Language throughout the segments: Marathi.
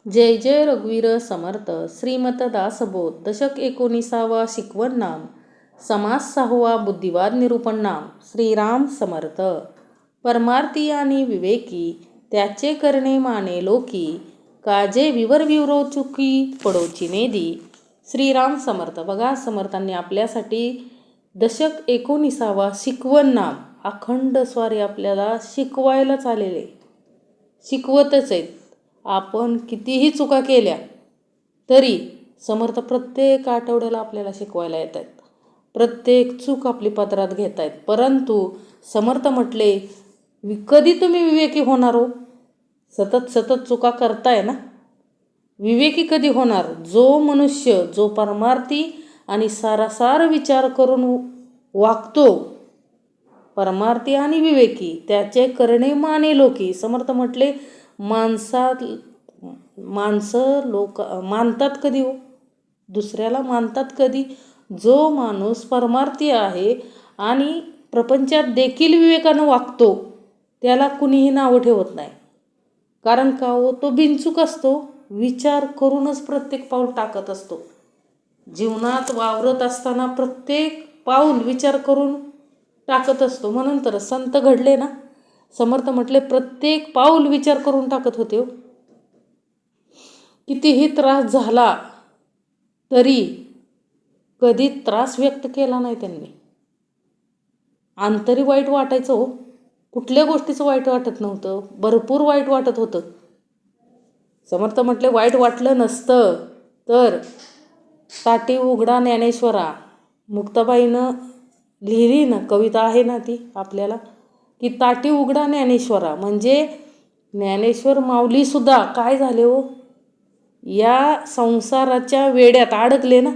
जय जय रघुवीर समर्थ. श्रीमत दासबोध. दशक 19वा. शिकवण नाम. समास 6वा. बुद्धिवाद निरूपण नाम. श्रीराम समर्थ. परमार्थी आणि विवेकी त्याचे करणे माने लोकी, काजे विवर विवरो चुकी पडोची नेदी. श्रीराम समर्थ. बघा, समर्थांनी आपल्यासाठी दशक 19वा शिकवण नाम अखंड स्वारी आपल्याला शिकवायलाच आलेले, शिकवतच आहेत. आपण कितीही चुका केल्या तरी समर्थ प्रत्येक आठवड्याला आपल्याला शिकवायला येत आहेत. प्रत्येक चूक आपली पदरात घेत आहेत. परंतु समर्थ म्हटले, कधी तुम्ही विवेकी होणार हो? सतत सतत चुका करताय ना. विवेकी कधी होणार? जो मनुष्य, जो परमार्थी आणि सारासार विचार करून वागतो, परमार्थी आणि विवेकी त्याचे करणे माने लोकी. समर्थ म्हटले, माणसं लोक मानतात कधी हो? दुसऱ्याला मानतात कधी? जो माणूस परमार्थी आहे आणि प्रपंचात देखील विवेकानं वागतो त्याला कुणीही नावं ठेवत नाही. कारण का हो? तो बिनचूक असतो. विचार करूनच प्रत्येक पाऊल टाकत असतो. जीवनात वावरत असताना प्रत्येक पाऊल विचार करून टाकत असतो. म्हणून तर संत घडले ना. समर्थ म्हटले, प्रत्येक पाऊल विचार करून टाकत होते हो. कितीही त्रास झाला तरी कधी त्रास व्यक्त केला नाही त्यांनी. आंतरी वाईट वाटायचं हो. कुठल्या गोष्टीचं वाईट वाटत नव्हतं, भरपूर वाईट वाटत होतं. समर्थ म्हटले, वाईट वाटलं नसतं तर ताटी उघडा ज्ञानेश्वरा. मुक्ताबाईनं लिहिली ना, कविता आहे ना ती आपल्याला, की ताटी उघडा ज्ञानेश्वरा. म्हणजे ज्ञानेश्वर माऊलीसुद्धा काय झाले हो? या संसाराच्या वेड्यात अडकले ना.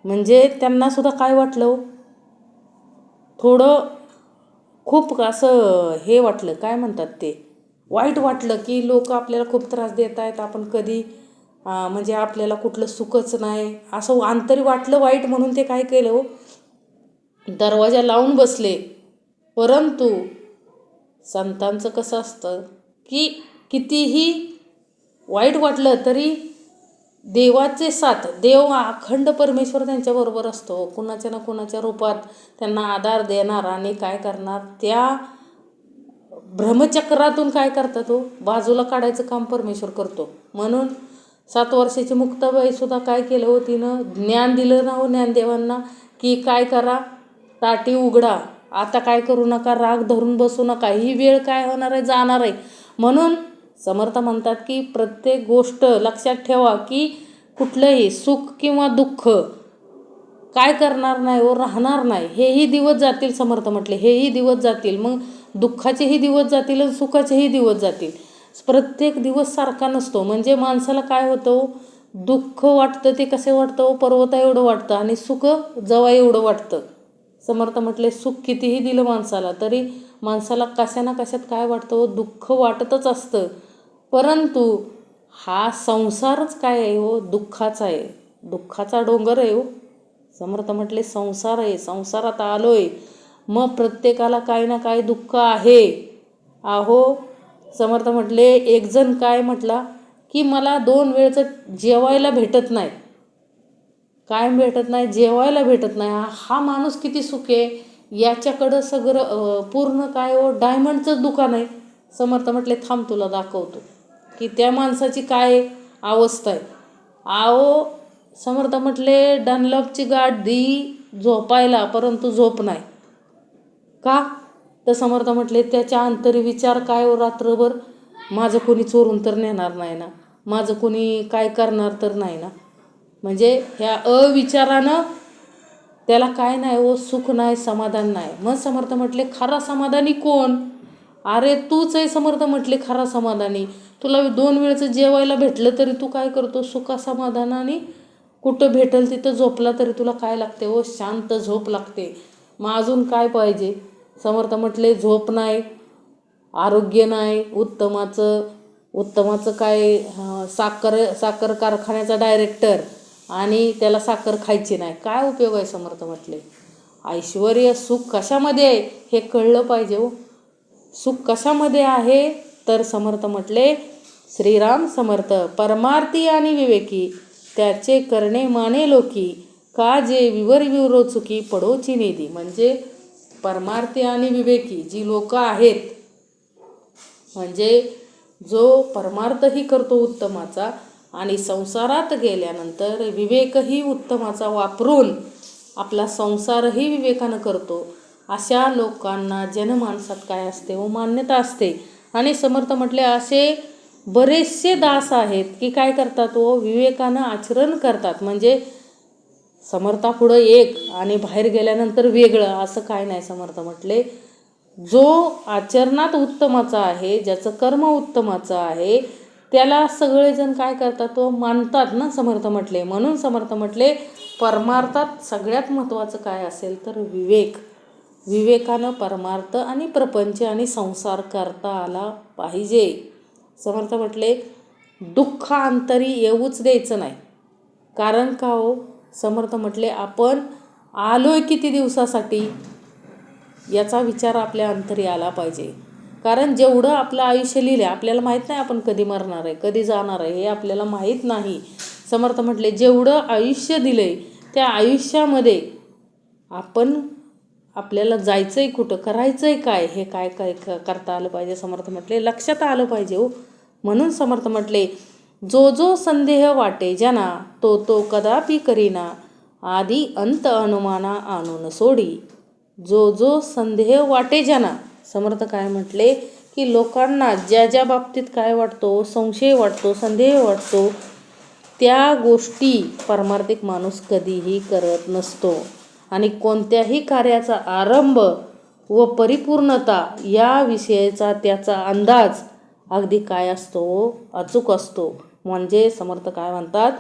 म्हणजे त्यांनासुद्धा काय वाटलं हो? थोडं खूप असं हे वाटलं, काय म्हणतात ते, वाईट वाटलं की लोक आपल्याला खूप त्रास देत आहेत. आपण कधी म्हणजे आपल्याला कुठलं सुखच नाही असं आंतरी वाटलं वाईट. म्हणून ते काय केलं हो? दरवाजा लावून बसले. परंतु संतांचं कसं असतं की कितीही वाईट वाटलं तरी देवाचे साथ, देव अखंड परमेश्वर त्यांच्याबरोबर असतो. कुणाच्या ना कुणाच्या रूपात त्यांना आधार देणार आणि काय करणार, त्या ब्रह्मचक्रातून काय करतात हो? बाजूला काढायचं काम परमेश्वर करतो. म्हणून 7 वर्षाची मुक्ताबाईसुद्धा काय केलं हो? तिनं ज्ञान दिलं ना हो ज्ञानदेवांना, की काय करा, ताटी उघडा, आता काय करू नका, राग धरून बसू नका, ही वेळ काय होणार आहे, जाणार आहे. म्हणून समर्थ म्हणतात की प्रत्येक गोष्ट लक्षात ठेवा की कुठलंही सुख किंवा दुःख काय करणार नाही हो, राहणार नाही. हेही दिवस जातील. समर्थ म्हटले, हेही दिवस जातील. मग दुःखाचेही दिवस जातील आणि सुखाचेही दिवस जातील. प्रत्येक दिवस सारखा नसतो. म्हणजे माणसाला काय होतं, दुःख वाटतं ते कसे वाटतं, पर्वता एवढं वाटतं आणि सुख जवा एवढं वाटतं. समर्थ म्हटले, सुख कितीही दिलं माणसाला तरी माणसाला कशा ना कशात काय वाटतं, दुःख वाटतच असतं. परंतु हा संसारच काय आहे हो? दुःखाचा आहे. दुःखाचा डोंगर आहे हो. समर्थ म्हटले, संसार आहे, संसारात आलोय, मग प्रत्येकाला काही ना काही दुःख आहे. आहो, समर्थ म्हटले, एक जण काय म्हटला की मला 2 वेळचं जेवायला भेटत नाही. काय भेटत नाही? जेवायला भेटत नाही. हा माणूस किती सुखी आहे. याच्याकडं सगळं पूर्ण काय हो, डायमंडचं दुकान आहे. समर्थ म्हटले, थांब तुला दाखवतो की त्या माणसाची काय अवस्था आहे. आहो, समर्थ म्हटले, डनलॉपची गाडी झोपायला, परंतु झोप नाही. का? तर समर्थ म्हटले, त्याच्या अंतरी विचार काय हो, रात्रभर माझं कोणी चोरून तर नेणार नाही ना, माझं कोणी काय करणार तर नाही ना. म्हणजे ह्या अविचारानं त्याला काय नाही हो, सुख नाही, समाधान नाही. मग समर्थ म्हटले, खरा समाधानी कोण? अरे तूच आहे. समर्थ म्हटले, खरा समाधानी. तुला 2 वेळचं जेवायला भेटलं तरी तू काय करतो, सुखा समाधानाने कुठं भेटेल तिथं झोपला तरी तुला काय लागते हो, शांत झोप लागते. मग अजून काय पाहिजे? समर्थ म्हटले, झोप नाही, आरोग्य नाही, उत्तमाचं काय, साखर कारखान्याचा डायरेक्टर आणि त्याला साखर खायची नाही, काय उपयोग आहे? समर्थ म्हटले, ऐश्वर्य सुख कशामध्ये आहे हे कळलं पाहिजे हो. सुख कशामध्ये आहे? तर समर्थ म्हटले, श्रीराम समर्थ. परमार्थी आणि विवेकी त्याचे करणे माने लोकी, का जे विवर विवरो चुकी पडोची नेदी. म्हणजे परमार्थी आणि विवेकी जी लोक आहेत, म्हणजे जो परमार्थही करतो उत्तमाचा आणि संसारात गेल्यानंतर विवेकही उत्तमाचा वापरून आपला संसारही विवेकानं करतो, अशा लोकांना जनमानसात काय असते व मान्यता असते. आणि समर्थ म्हटले असे बरेचसे दास आहेत की काय करतात व विवेकानं आचरण करतात. म्हणजे समर्थापुढं एक आणि बाहेर गेल्यानंतर वेगळं असं काय नाही. समर्थ म्हटले जो आचरणात उत्तमाचा आहे, ज्याचं कर्म उत्तमाचं आहे, त्याला सगळेजण काय करतात तो मानतात ना. समर्थ म्हटले म्हणून समर्थ म्हटले परमार्थात सगळ्यात महत्त्वाचं काय असेल तर विवेक. विवेकानं परमार्थ आणि प्रपंच आणि संसार करता आला पाहिजे. समर्थ म्हटले दुःखांतरी येऊच द्यायचं नाही. कारण का हो, समर्थ म्हटले आपण आलोय किती दिवसासाठी याचा विचार आपल्या अंतरी आला पाहिजे. कारण जेवढं आपलं आयुष्य लिहिलं आहे, आपल्याला माहीत नाही आपण कधी मरणार आहे, कधी जाणार आहे, हे आपल्याला माहीत नाही. समर्थ म्हटले जेवढं आयुष्य दिलं आहे त्या आयुष्यामध्ये आपल्याला जायचं आहे कुठं, करायचं आहे काय, हे काय काय करता आलं पाहिजे. समर्थ म्हटले लक्षात आलं पाहिजे हो. म्हणून समर्थ म्हटले जो जो संदेह वाटे जना, तो तो कदापि करीना, आधी अंत अनुमाना आणून सोडी. जो जो संदेह वाटे जना. समर्थ काय म्हटले की लोकांना ज्या ज्या बाबतीत काय वाटतो, संशय वाटतो, संदेह वाटतो, त्या गोष्टी परमार्थिक माणूस कधीही करत नसतो. आणि कोणत्याही कार्याचा आरंभ व परिपूर्णता या विषयाचा त्याचा अंदाज अगदी काय असतो, अचूक असतो. म्हणजे समर्थ काय म्हणतात,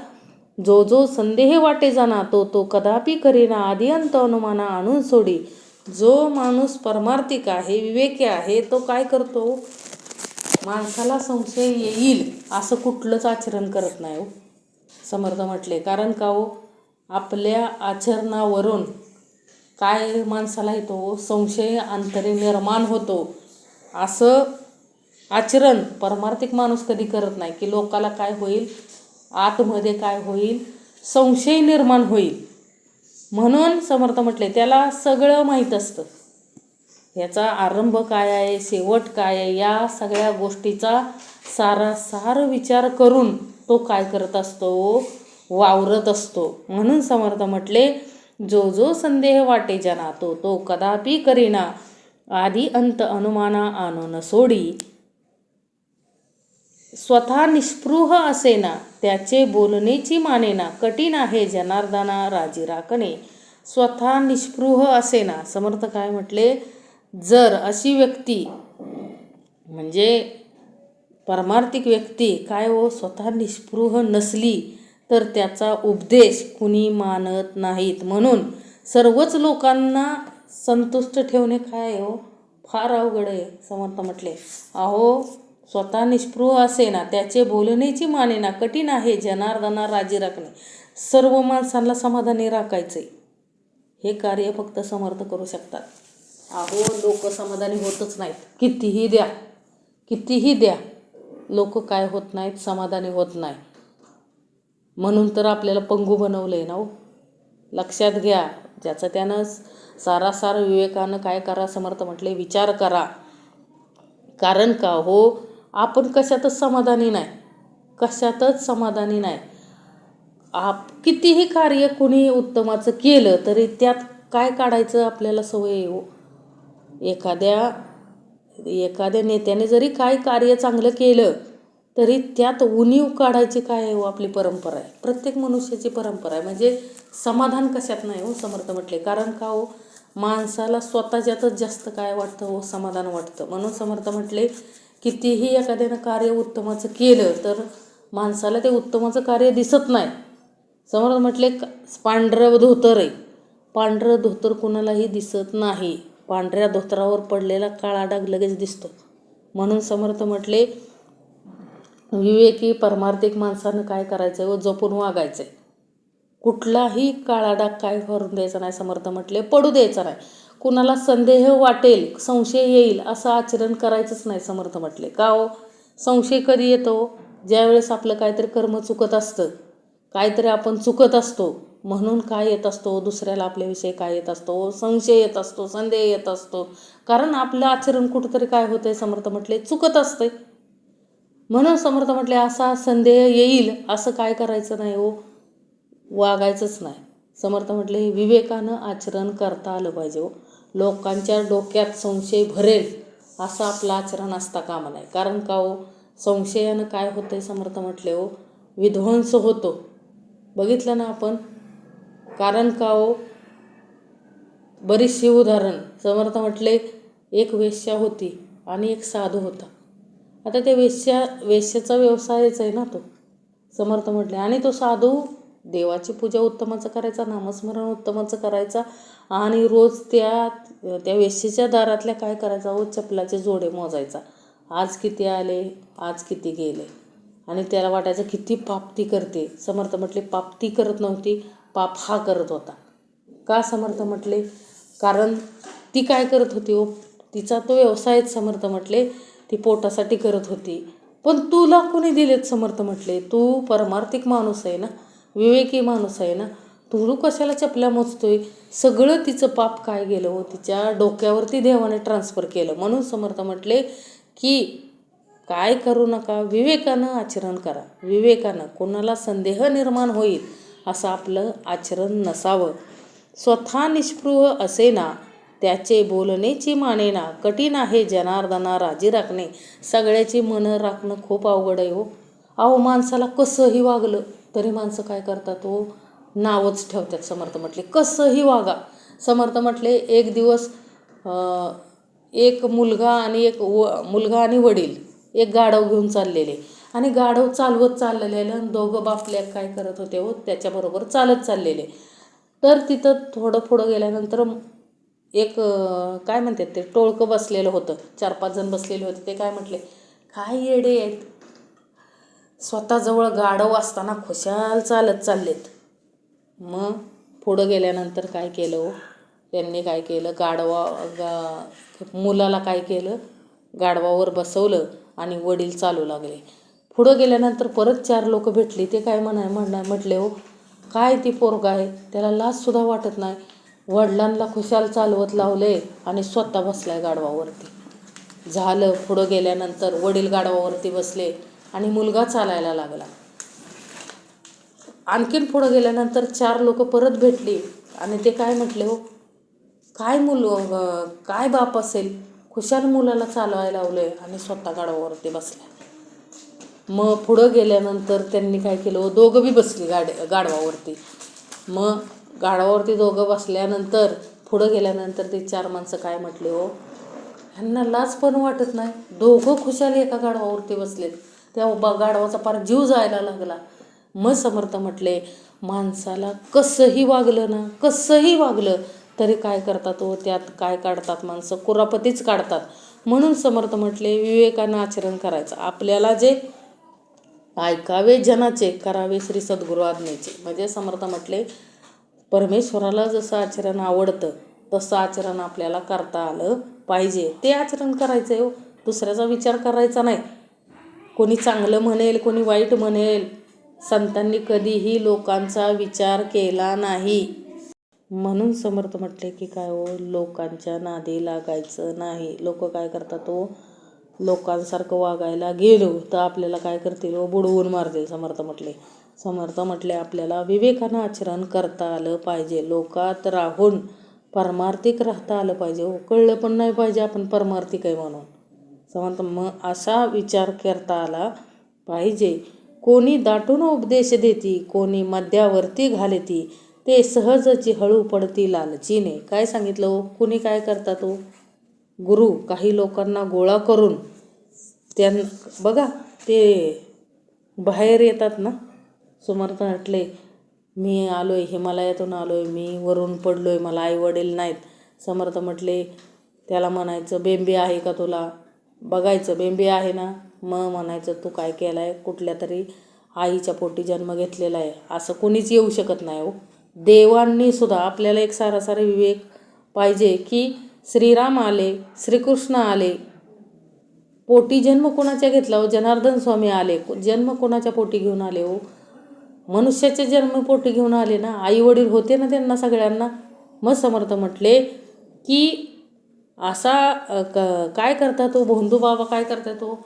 जो जो संदेह वाटे जाना, तो तो कदापि करीना, आधी अंत अनुमाना आणून सोडी. जो माणूस परमार्थिक आहे, विवेकी आहे, तो काय करतो, माणसाला संशय येईल असं कुठलंच आचरण करत नाही हो. समर्थ म्हटले कारण का हो, आपल्या आचरणावरून काय माणसाला येतो, संशय अंतरी निर्माण होतो. असं आचरण परमार्थिक माणूस कधी करत नाही की लोकाला काय होईल, आतमध्ये काय होईल, संशय निर्माण होईल. म्हणून समर्थ म्हटले त्याला सगळं माहीत असतं, याचा आरंभ काय आहे, शेवट काय आहे, या सगळ्या गोष्टीचा सारासार विचार करून तो काय करत असतो, वावरत असतो. म्हणून समर्थ म्हटले जो जो संदेह वाटे जना, तो तो कदापि करीना, आधी अंत अनुमाना आणून सोडी. स्वतः निस्पृह असेना, त्याचे बोलणेची मानेना, कठीण आहे जनार्दना राजी राखणे. स्वतः निस्पृह असेना. समर्थ काय म्हटले, जर अशी व्यक्ती म्हणजे परमार्थिक व्यक्ती काय हो, स्वतः निस्पृह नसली तर त्याचा उपदेश कुणी मानत नाहीत. म्हणून सर्वच लोकांना संतुष्ट ठेवणे काय हो, फार अवघड आहे. समर्थ म्हटले अहो स्वतः निस्पृह असेना, त्याचे बोलण्याची मानेना, कठीण आहे जनार्दना राजी राखणे. सर्व माणसांना समाधानी राखायचे हे कार्य फक्त समर्थ करू शकतात. अहो लोक समाधानी होतच नाहीत, कितीही द्या कितीही द्या, लोक काय होत नाहीत, समाधानी होत नाही. म्हणून तर आपल्याला पंगू बनवलंय ना हो. लक्षात घ्या, ज्याचं त्यानं सारासार विवेकानं काय करा. समर्थ म्हटले विचार करा. कारण का हो, आपण कशातच समाधानी नाही, कशातच समाधानी नाही. कितीही कार्य कोणी उत्तमाचं केलं तरी त्यात काय काढायचं आपल्याला सवय हो. एखाद्या नेत्याने जरी काय कार्य चांगलं केलं तरी त्यात उणीव काढायची काय आहे हो, आपली परंपरा आहे, प्रत्येक मनुष्याची परंपरा आहे. म्हणजे समाधान कशात नाही हो. समर्थ म्हटले कारण का हो, माणसाला स्वतःच्यातच जास्त काय वाटतं हो, समाधान वाटतं. म्हणून समर्थ म्हटले कितीही एखाद्यानं कार्य उत्तमाचं केलं तर माणसाला ते उत्तमाचं कार्य दिसत नाही. समर्थ म्हटले पांढरं धोतर आहे, पांढरं धोतर कुणालाही दिसत नाही, पांढऱ्या धोतरावर पडलेला काळा डाग लगेच दिसतो. म्हणून समर्थ म्हटले विवेकी परमार्थिक माणसानं काय करायचं व जपून वागायचं आहे. कुठलाही काळा डाग काय करून द्यायचा नाही. समर्थ म्हटले पडू द्यायचा नाही. कुणाला संदेह वाटेल, संशय येईल असं आचरण करायचंच नाही. समर्थ म्हटले का हो, संशय कधी येतो? ज्यावेळेस आपलं काहीतरी कर्म चुकत असतं, काहीतरी आपण चुकत असतो, म्हणून काय येत असतो? दुसऱ्याला आपल्याविषयी काय येत असतो? संशय येत असतो, संदेह येत असतो. कारण आपलं आचरण कुठंतरी काय होतंय, समर्थ म्हटले चुकत असतंय. म्हणून समर्थ म्हटले असा संदेह येईल असं काय करायचं नाही हो, वागायचंच नाही. समर्थ म्हटले विवेकानं आचरण करता आलं पाहिजे हो. लोकांच्या डोक्यात संशय भरेल असं आपलं आचरण असता कामा नये. कारण का हो, संशयानं काय होतंय समर्थ म्हटले हो, विध्वंस होतो. बघितलं ना आपण. कारण का हो, बरीचशी उदाहरण. समर्थ म्हटले एक वेश्या होती आणि एक साधू होता. आता ते वेश्याचा व्यवसायच आहे ना तो, समर्थ म्हटले. आणि तो साधू देवाची पूजा उत्तमाचं करायचा, नामस्मरण उत्तमाचं करायचा आणि रोज त्या वेश्येच्या दारातल्या काय करायचा हो, चपलाचे जोडे मोजायचा. आज किती आले, आज किती गेले. आणि त्याला वाटायचं किती पाप ती करते. समर्थ म्हटले पाप ती करत नव्हती, पाप हा करत होता. का समर्थ म्हटले? कारण ती काय करत होती हो, तिचा तो व्यवसायच समर्थ म्हटले, ती पोटासाठी करत होती. पण तुला कोणी दिलेत समर्थ म्हटले? तू परमार्थिक माणूस आहे ना, विवेकी माणूस आहे ना, तू कशाला चपल्या मोजतोय? सगळं तिचं पाप काय गेलं हो, तिच्या डोक्यावरती देवाने ट्रान्सफर केलं. म्हणून समर्थ म्हटले की काय करू नका, विवेकानं आचरण करा. विवेकानं, कोणाला संदेह निर्माण होईल असं आपलं आचरण नसावं. स्वतः निष्पृह असेना, त्याचे बोलणेची मानेना, कठीण आहे जनार्दना राजी राखणे. सगळ्याची मनं राखणं खूप अवघड आहे हो. अहो, माणसाला कसंही वागलं तरी माणसं काय करतात हो, नावच ठेवतात. समर्थ म्हटले कसंही वागा. समर्थ म्हटले एक दिवस एक मुलगा आणि वडील एक गाढव घेऊन चाललेले आणि गाढव चालवत चाललेलं, दोघं बापलेक काय करत होते हो, त्याच्याबरोबर चालत चाललेले. तर तिथं थोडं पुढं गेल्यानंतर एक काय म्हणतात ते टोळकं बसलेलं होतं, 4-5 जण बसलेले होते. ते काय म्हटले, काय येडे आहेत, स्वतःजवळ गाढव असताना खुशाल चालत चाललेत. मग पुढं गेल्यानंतर काय केलं हो, त्यांनी काय केलं, मुलाला काय केलं, गाढवावर बसवलं आणि वडील चालू लागले. पुढं गेल्यानंतर परत 4 लोक भेटली. ते काय म्हटले हो, काय ती पोरगा आहे, त्याला लाजसुद्धा वाटत नाही, वडिलांना खुशाल चालवत लावले आणि स्वतः बसलाय गाढवावरती. झालं, पुढं गेल्यानंतर वडील गाढवावरती बसले आणि मुलगा चालायला लागला. आणखीन पुढं गेल्यानंतर 4 लोक परत भेटली आणि ते काय म्हटले हो, काय बाप असेल, खुशाल मुलाला चालवायला लावले आणि स्वतः गाढवावरती बसला. मग पुढं गेल्यानंतर त्यांनी काय केलं हो, दोघं बी बसली गाढवावरती. मग गाढवावरती दोघं बसल्यानंतर पुढं गेल्यानंतर ते 4 माणसं काय म्हटले हो, ह्यांना लाज पण वाटत नाही, दोघं खुशाल एका गाढवावरती बसलेत, त्या गाढवाचा पार जीव जायला लागला. मग समर्थ म्हटले माणसाला कसंही वागलं ना, कसंही वागलं तरी काय करतात हो, त्यात काय काढतात माणसं, कुरापतीच काढतात. म्हणून समर्थ म्हटले विवेकानं आचरण करायचं. आपल्याला जे ऐकावे जनाचे, करावे श्री सद्गुरू आज्ञेचे. म्हणजे समर्थ म्हटले परमेश्वराला जसं आचरण आवडतं तसं आचरण आपल्याला करता आलं पाहिजे. ते आचरण करायचं हो, दुसऱ्याचा विचार करायचा नाही. कोणी चांगलं म्हणेल, कोणी वाईट म्हणेल, संतांनी कधीही लोकांचा विचार केला नाही. म्हणून समर्थ म्हटले की काय हो, लोकांच्या नादी लागायचं नाही. लोक काय करतात हो, लोकांसारखं वागायला गेलो तर आपल्याला काय करतील हो, बुडवून मारतील. समर्थ म्हटले आपल्याला विवेकानं आचरण करता आलं पाहिजे. लोकात राहून परमार्थिक राहता आलं पाहिजे हो. कळलं पण नाही पाहिजे आपण परमार्थिक आहे म्हणून. समर्थ मग असा विचार करता आला पाहिजे. कोणी दाटून उपदेश देती, कोणी मध्यावरती घालती, ते सहजची हळू पडती लालचीने. काय सांगितलं हो, कुणी काय करतात हो, गुरु काही लोकांना गोळा करून बघा ते बाहेर येतात ना. समर्थ म्हटले मी आलोय, हिमालयातून आलोय, मी वरून पडलोय, मला आई वडील नाहीत. समर्थ म्हटले त्याला म्हणायचं बेंबी आहे का तुला, बघायचं बेंबी आहे ना, मग म्हणायचं तू काय केलं आहे, कुठल्या तरी आईच्या पोटी जन्म घेतलेला आहे. असं कोणीच येऊ शकत नाही हो. देवांनी सुद्धा आपल्याला एक सारासारा विवेक पाहिजे की श्रीराम आले, श्रीकृष्ण आले, पोटी जन्म कोणाच्या घेतला हो? जनार्दन स्वामी आले, जन्म कोणाच्या पोटी घेऊन आले हो? मनुष्याचे जन्म पोटी घेऊन आले ना. आई वडील होते ना त्यांना सगळ्यांना. मग समर्थ म्हटले की असा काय करतात तो भोंदू बाबा, काय करतात तो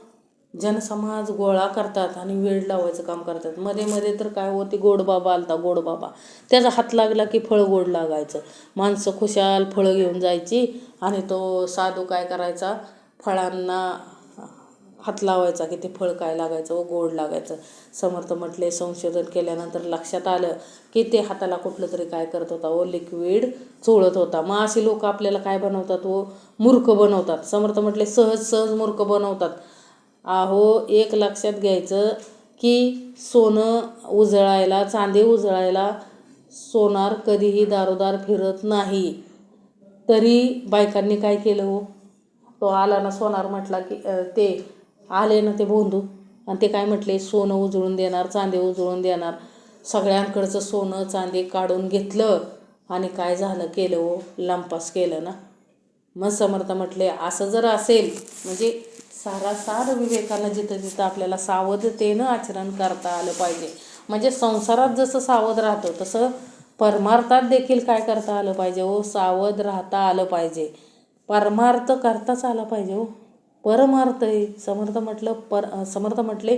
जनसमाज गोळा करतात आणि वेळ लावायचं काम करतात. मध्ये मध्ये तर काय होते, गोड बाबा आलता, गोड बाबा त्याचा हात लागला की फळं गोड लागायचं. माणसं खुशाल फळं घेऊन जायची आणि तो साधू काय करायचा, फळांना हात लावायचा की ते फळ काय लागायचं व गोड लागायचं. समर्थ म्हटले संशोधन केल्यानंतर लक्षात आलं की ते हाताला कुठलं तरी काय करत होता व लिक्विड चोळत होता. मग असे लोक आपल्याला काय बनवतात व मूर्ख बनवतात. समर्थ म्हटले सहज सहज मूर्ख बनवतात. अहो एक लक्षात घ्यायचं की सोनं उजळायला, चांदी उजळायला सोनार कधीही दारोदार फिरत नाही. तरी बायकांनी काय केलं हो, तो आला ना सोनार म्हटला की ते आले ना ते भोंदू आणि ते काय म्हटले, सोनं उजळून देणार, चांदी उजळून देणार. सगळ्यांकडचं सोनं चांदी काढून घेतलं आणि काय झालं, केलं हो, लंपास केलं ना. मग समर्थ म्हटले असं जर असेल म्हणजे सारासार विवेकानं जिथं जिथं आपल्याला सावधतेनं आचरण करता आलं पाहिजे. म्हणजे संसारात जसं सावध राहतो तसं परमार्थात देखील काय करता आलं पाहिजे हो, सावध राहता आलं पाहिजे. परमार्थ करताच आला पाहिजे हो. परमार्थ आहे. समर्थ म्हटले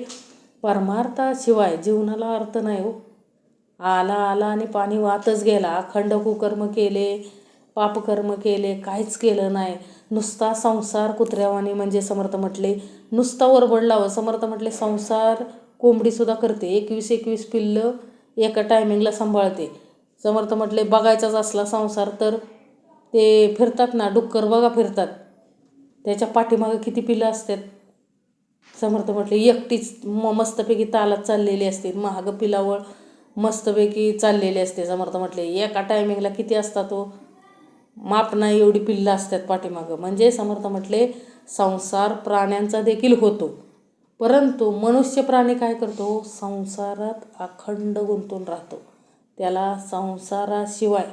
परमार्थाशिवाय जीवनाला अर्थ नाही हो. आला आला आणि पाणी वाहतच गेला. अखंड कुकर्म केले, पापकर्म केले, काहीच केलं नाही. नुसता संसार कुत्र्यावानी, म्हणजे समर्थ म्हटले नुसता वरबडलावं. समर्थ म्हटले संसार कोंबडीसुद्धा करते, 21-21 पिल्लं एका टायमिंगला सांभाळते. समर्थ म्हटले बघायचाच असला संसार तर ते फिरतात ना, डुक्कर बघा फिरतात, त्याच्या पाठीमागं किती पिल्लं असतात. समर्थ म्हटले एकटीच मस्तपैकी तालात चाललेली असते, महाग पिलावळ मस्तपैकी चाललेली असते. समर्थ म्हटले एका टायमिंगला किती असतात तो माप नाही एवढी पिल्लं असतात पाठीमागं. म्हणजे समर्थ म्हटले संसार प्राण्यांचा देखील होतो, परंतु मनुष्य प्राणी काय करतो, संसारात अखंड गुंतून राहतो. त्याला संसाराशिवाय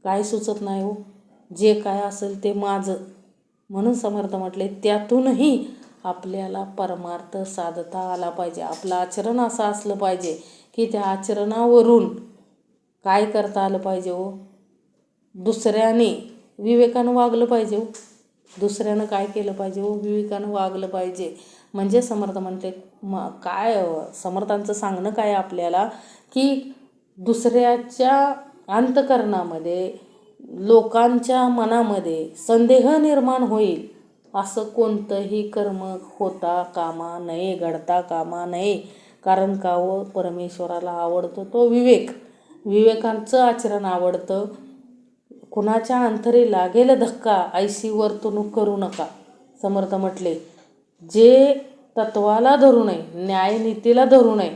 काय सुचत नाही हो. जे काय असेल ते माझं. म्हणून समर्थ म्हटले त्यातूनही आपल्याला परमार्थ साधता आला पाहिजे. आपलं आचरण असं असलं पाहिजे की त्या आचरणावरून काय करता आलं पाहिजे हो, दुसऱ्याने विवेकानं वागलं पाहिजे हो. दुसऱ्यानं काय केलं पाहिजे हो, विवेकानं वागलं पाहिजे. म्हणजे समर्थ म्हणते काय समर्थांचं सांगणं काय आपल्याला की दुसऱ्याच्या अंतःकरणामध्ये, लोकांच्या मनामध्ये संदेह निर्माण होईल असं कोणतंही कर्म होता कामा नये, घडता कामा नये. कारण का हो, परमेश्वराला आवडतो तो विवेक. विवेकांचं आचरण आवडतं. कुणाच्या अंतरी लागेल धक्का ऐशी वर्तणूक करू नका. समर्थ म्हटले जे तत्वाला धरू नये, न्यायनीतीला धरू नये,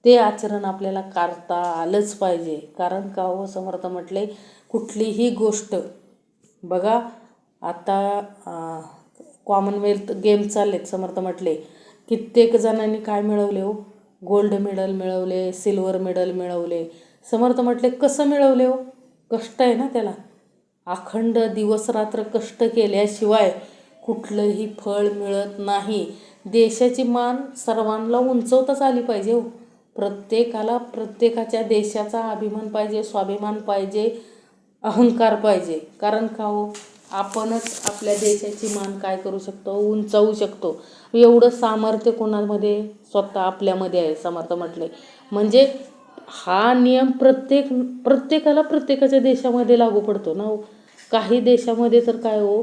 ते आचरण आपल्याला करता आलंच पाहिजे. कारण का हो, समर्थ म्हटले कुठलीही गोष्ट बघा, आता कॉमनवेल्थ गेम चाललेत. समर्थ म्हटले कित्येक जणांनी काय मिळवले हो, गोल्ड मेडल मिळवले, सिल्वर मेडल मिळवले. समर्थ म्हटले कसं मिळवले हो, कष्ट आहे ना त्याला. अखंड दिवस रात्र कष्ट केल्याशिवाय कुठलंही फळ मिळत नाही. देशाची मान सर्वांना उंचवताच आली पाहिजे हो. प्रत्येकाला प्रत्येकाच्या देशाचा अभिमान पाहिजे, स्वाभिमान पाहिजे, अहंकार पाहिजे. कारण का हो, आपणच आपल्या देशाची मान काय करू शकतो, उंचावू शकतो. एवढं सामर्थ्य कोणामध्ये, स्वतः आपल्यामध्ये आहे. समर्थ म्हटले म्हणजे हा नियम प्रत्येकाला प्रत्येकाच्या देशामध्ये लागू पडतो ना हो. काही देशामध्ये तर काय हो,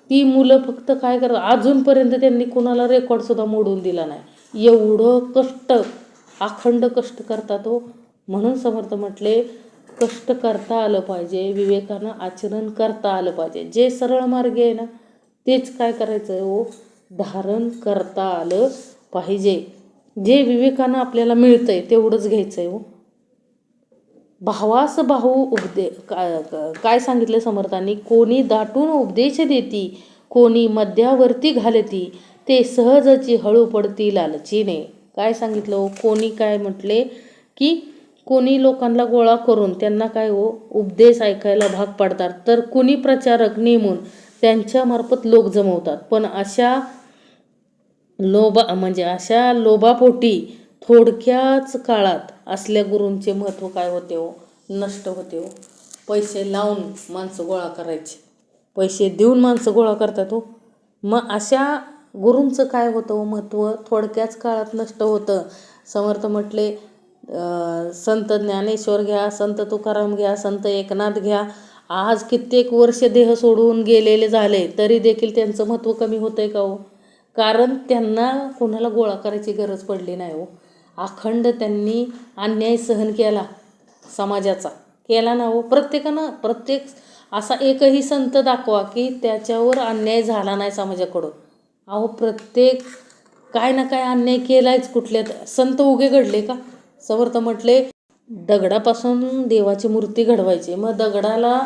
ती मुलं फक्त काय करतात, अजूनपर्यंत त्यांनी कोणाला रेकॉर्डसुद्धा मोडून दिला नाही. एवढं कष्ट, अखंड कष्ट करतात हो. म्हणून समर्थ म्हटले कष्ट करता आलं पाहिजे, विवेकानं आचरण करता आलं पाहिजे. जे सरळ मार्गे आहे ना तेच काय करायचं आहे हो, धारण करता आलं पाहिजे. जे विवेकानं आपल्याला मिळतं आहे तेवढंच घ्यायचं आहे हो. भावास भाऊ काय सांगितलं समर्थांनी, कोणी दाटून उपदेश देती, कोणी मध्यावर्ती घालती, ते सहजची हळू पडती लालचीने. काय सांगितलं हो, कोणी काय म्हटले की कोणी लोकांना गोळा करून त्यांना काय हो उपदेश ऐकायला भाग पाडतात, तर कुणी प्रचारक नेमून त्यांच्यामार्फत लोक जमवतात. पण अशा लोभा म्हणजे अशा लोभापोटी थोडक्याच काळात असल्या गुरूंचे महत्त्व काय होते हो, नष्ट होते हो. पैसे लावून माणसं गोळा करायचे, पैसे देऊन माणसं गोळा करतात हो. मग अशा गुरूंचं काय होतं हो महत्त्व, थोडक्याच काळात नष्ट होतं. समर्थ म्हटले संत ज्ञानेश्वर घ्या, संत तुकाराम घ्या, संत एकनाथ घ्या, आज कित्येक वर्ष देह सोडून गेलेले झाले तरी देखील त्यांचं महत्त्व कमी होतं आहे का हो. कारण त्यांना कोणाला गोळा करायची गरज पडली नाही हो. अखंड त्यांनी अन्याय सहन केला, समाजाचा केला ना हो. प्रत्येक असा एकही संत दाखवा की त्याच्यावर अन्याय झाला नाही समाजाकडून. अहो प्रत्येक काय ना काय अन्याय केलायच. कुठल्या संत उगे घडले का. समर्थ म्हटले दगडापासून देवाची मूर्ती घडवायची, मग दगडाला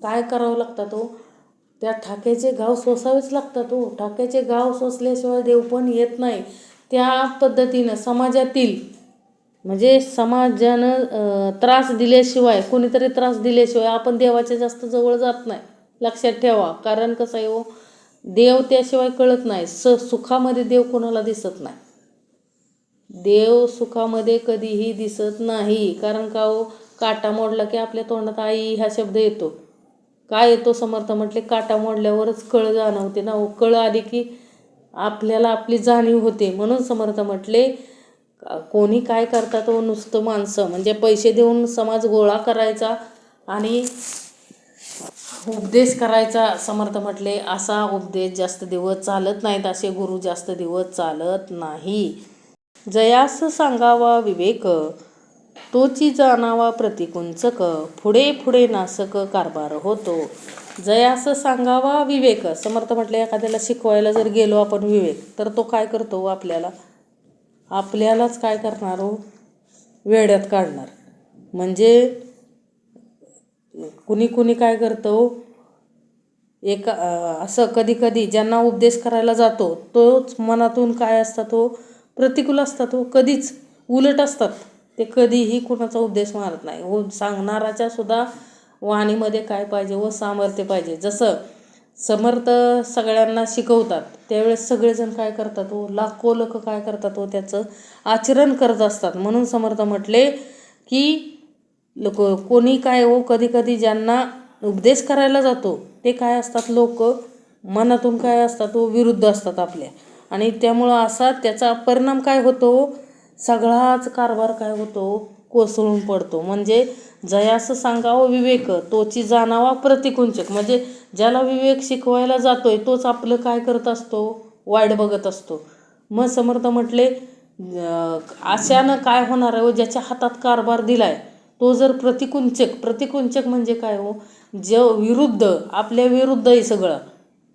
काय करावं लागतात हो, त्या ठाक्याचे घाव सोसावेच लागतात हो. ठाक्याचे घाव सोसल्याशिवाय देव पण येत नाही. त्या पद्धतीनं समाजातील म्हणजे समाजानं त्रास दिल्याशिवाय, कोणीतरी त्रास दिल्याशिवाय आपण देवाच्या जास्त जवळ जात नाही, लक्षात ठेवा. कारण कसं आहे हो, देव त्याशिवाय कळत नाही. सुखामध्ये देव कोणाला दिसत नाही. देव सुखामध्ये कधीही दिसत नाही. कारण का हो, काटा मोडला की आपल्या तोंडात आई हा शब्द येतो. काय येतो. समर्थ म्हटले काटा मोडल्यावरच कळ जाणवते ना हो. कळ आली की आपल्याला आपली जाणीव होते. म्हणून समर्थ म्हटले कोणी काय करतात हो, नुसतं माणसं म्हणजे पैसे देऊन समाज गोळा करायचा आणि उपदेश करायचा. समर्थ म्हटले असा उपदेश जास्त दिवस चालत नाहीत, असे गुरु जास्त दिवस चालत नाही. जयास सांगावा विवेक, तोची जाणावा प्रतिकुंचक, पुढे पुढे नासक कारभार होतो. जयास सांगावा विवेक. समर्थ म्हटले एखाद्याला शिकवायला जर गेलो आपण विवेक, तर तो काय करतो, आपल्यालाच काय करणार हो, वेड्यात काढणार. म्हणजे कुणी काय करतो, असं कधी कधी ज्यांना उपदेश करायला जातो तोच मनातून काय असतात हो, प्रतिकूल असतात हो, कधीच उलट असतात. ते कधीही कुणाचा उपदेश मारत नाही हो. सांगणाराच्या सुद्धा वाणीमध्ये काय पाहिजे व सामर्थ्य पाहिजे. जसं समर्थ सगळ्यांना शिकवतात त्यावेळेस सगळेजण काय करतात हो, लाखो लोक काय करतात हो, त्याचं आचरण करत असतात. म्हणून समर्थ म्हटले की कोणी काय हो, कधी कधी ज्यांना उपदेश करायला जातो ते काय असतात, लोक मनातून काय असतात हो, विरुद्ध असतात आपल्या. आणि त्यामुळं असा त्याचा परिणाम काय होतो, सगळाच कारभार काय होतो, कोसळून पडतो. म्हणजे जयास सांगावं विवेक, तोची जाणावा प्रतिकुंचक. म्हणजे ज्याला विवेक शिकवायला जातोय तोच आपलं काय करत असतो, वाईट बघत असतो. मग समर्थ म्हटले अशानं काय होणार आहे हो, ज्याच्या हातात कारभार दिलाय तो जर प्रतिकुंचक म्हणजे काय हो, विरुद्ध, आपल्या विरुद्ध आहे सगळं.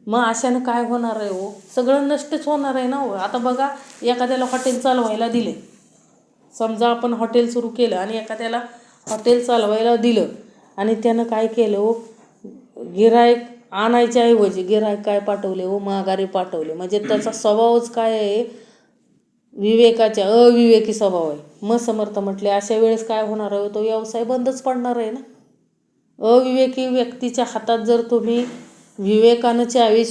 मग अशानं काय होणार आहे हो, सगळं नष्टच होणार आहे ना हो. आता बघा, एखाद्याला हॉटेल चालवायला दिले, समजा आपण हॉटेल सुरू केलं आणि एखाद्याला हॉटेल चालवायला दिलं आणि त्यानं काय केलं हो, गिऱ्हाईक आणायच्या ऐवजी गिऱ्हाईक काय पाठवले हो, माघारी पाठवले. म्हणजे त्याचा स्वभावच काय आहे, अविवेकी स्वभाव आहे. मग समर्थ म्हटले अशा वेळेस काय होणार आहे, तो व्यवसाय बंदच पडणार आहे ना. अविवेकी व्यक्तीच्या हातात जर तुम्ही विवेकानं चावी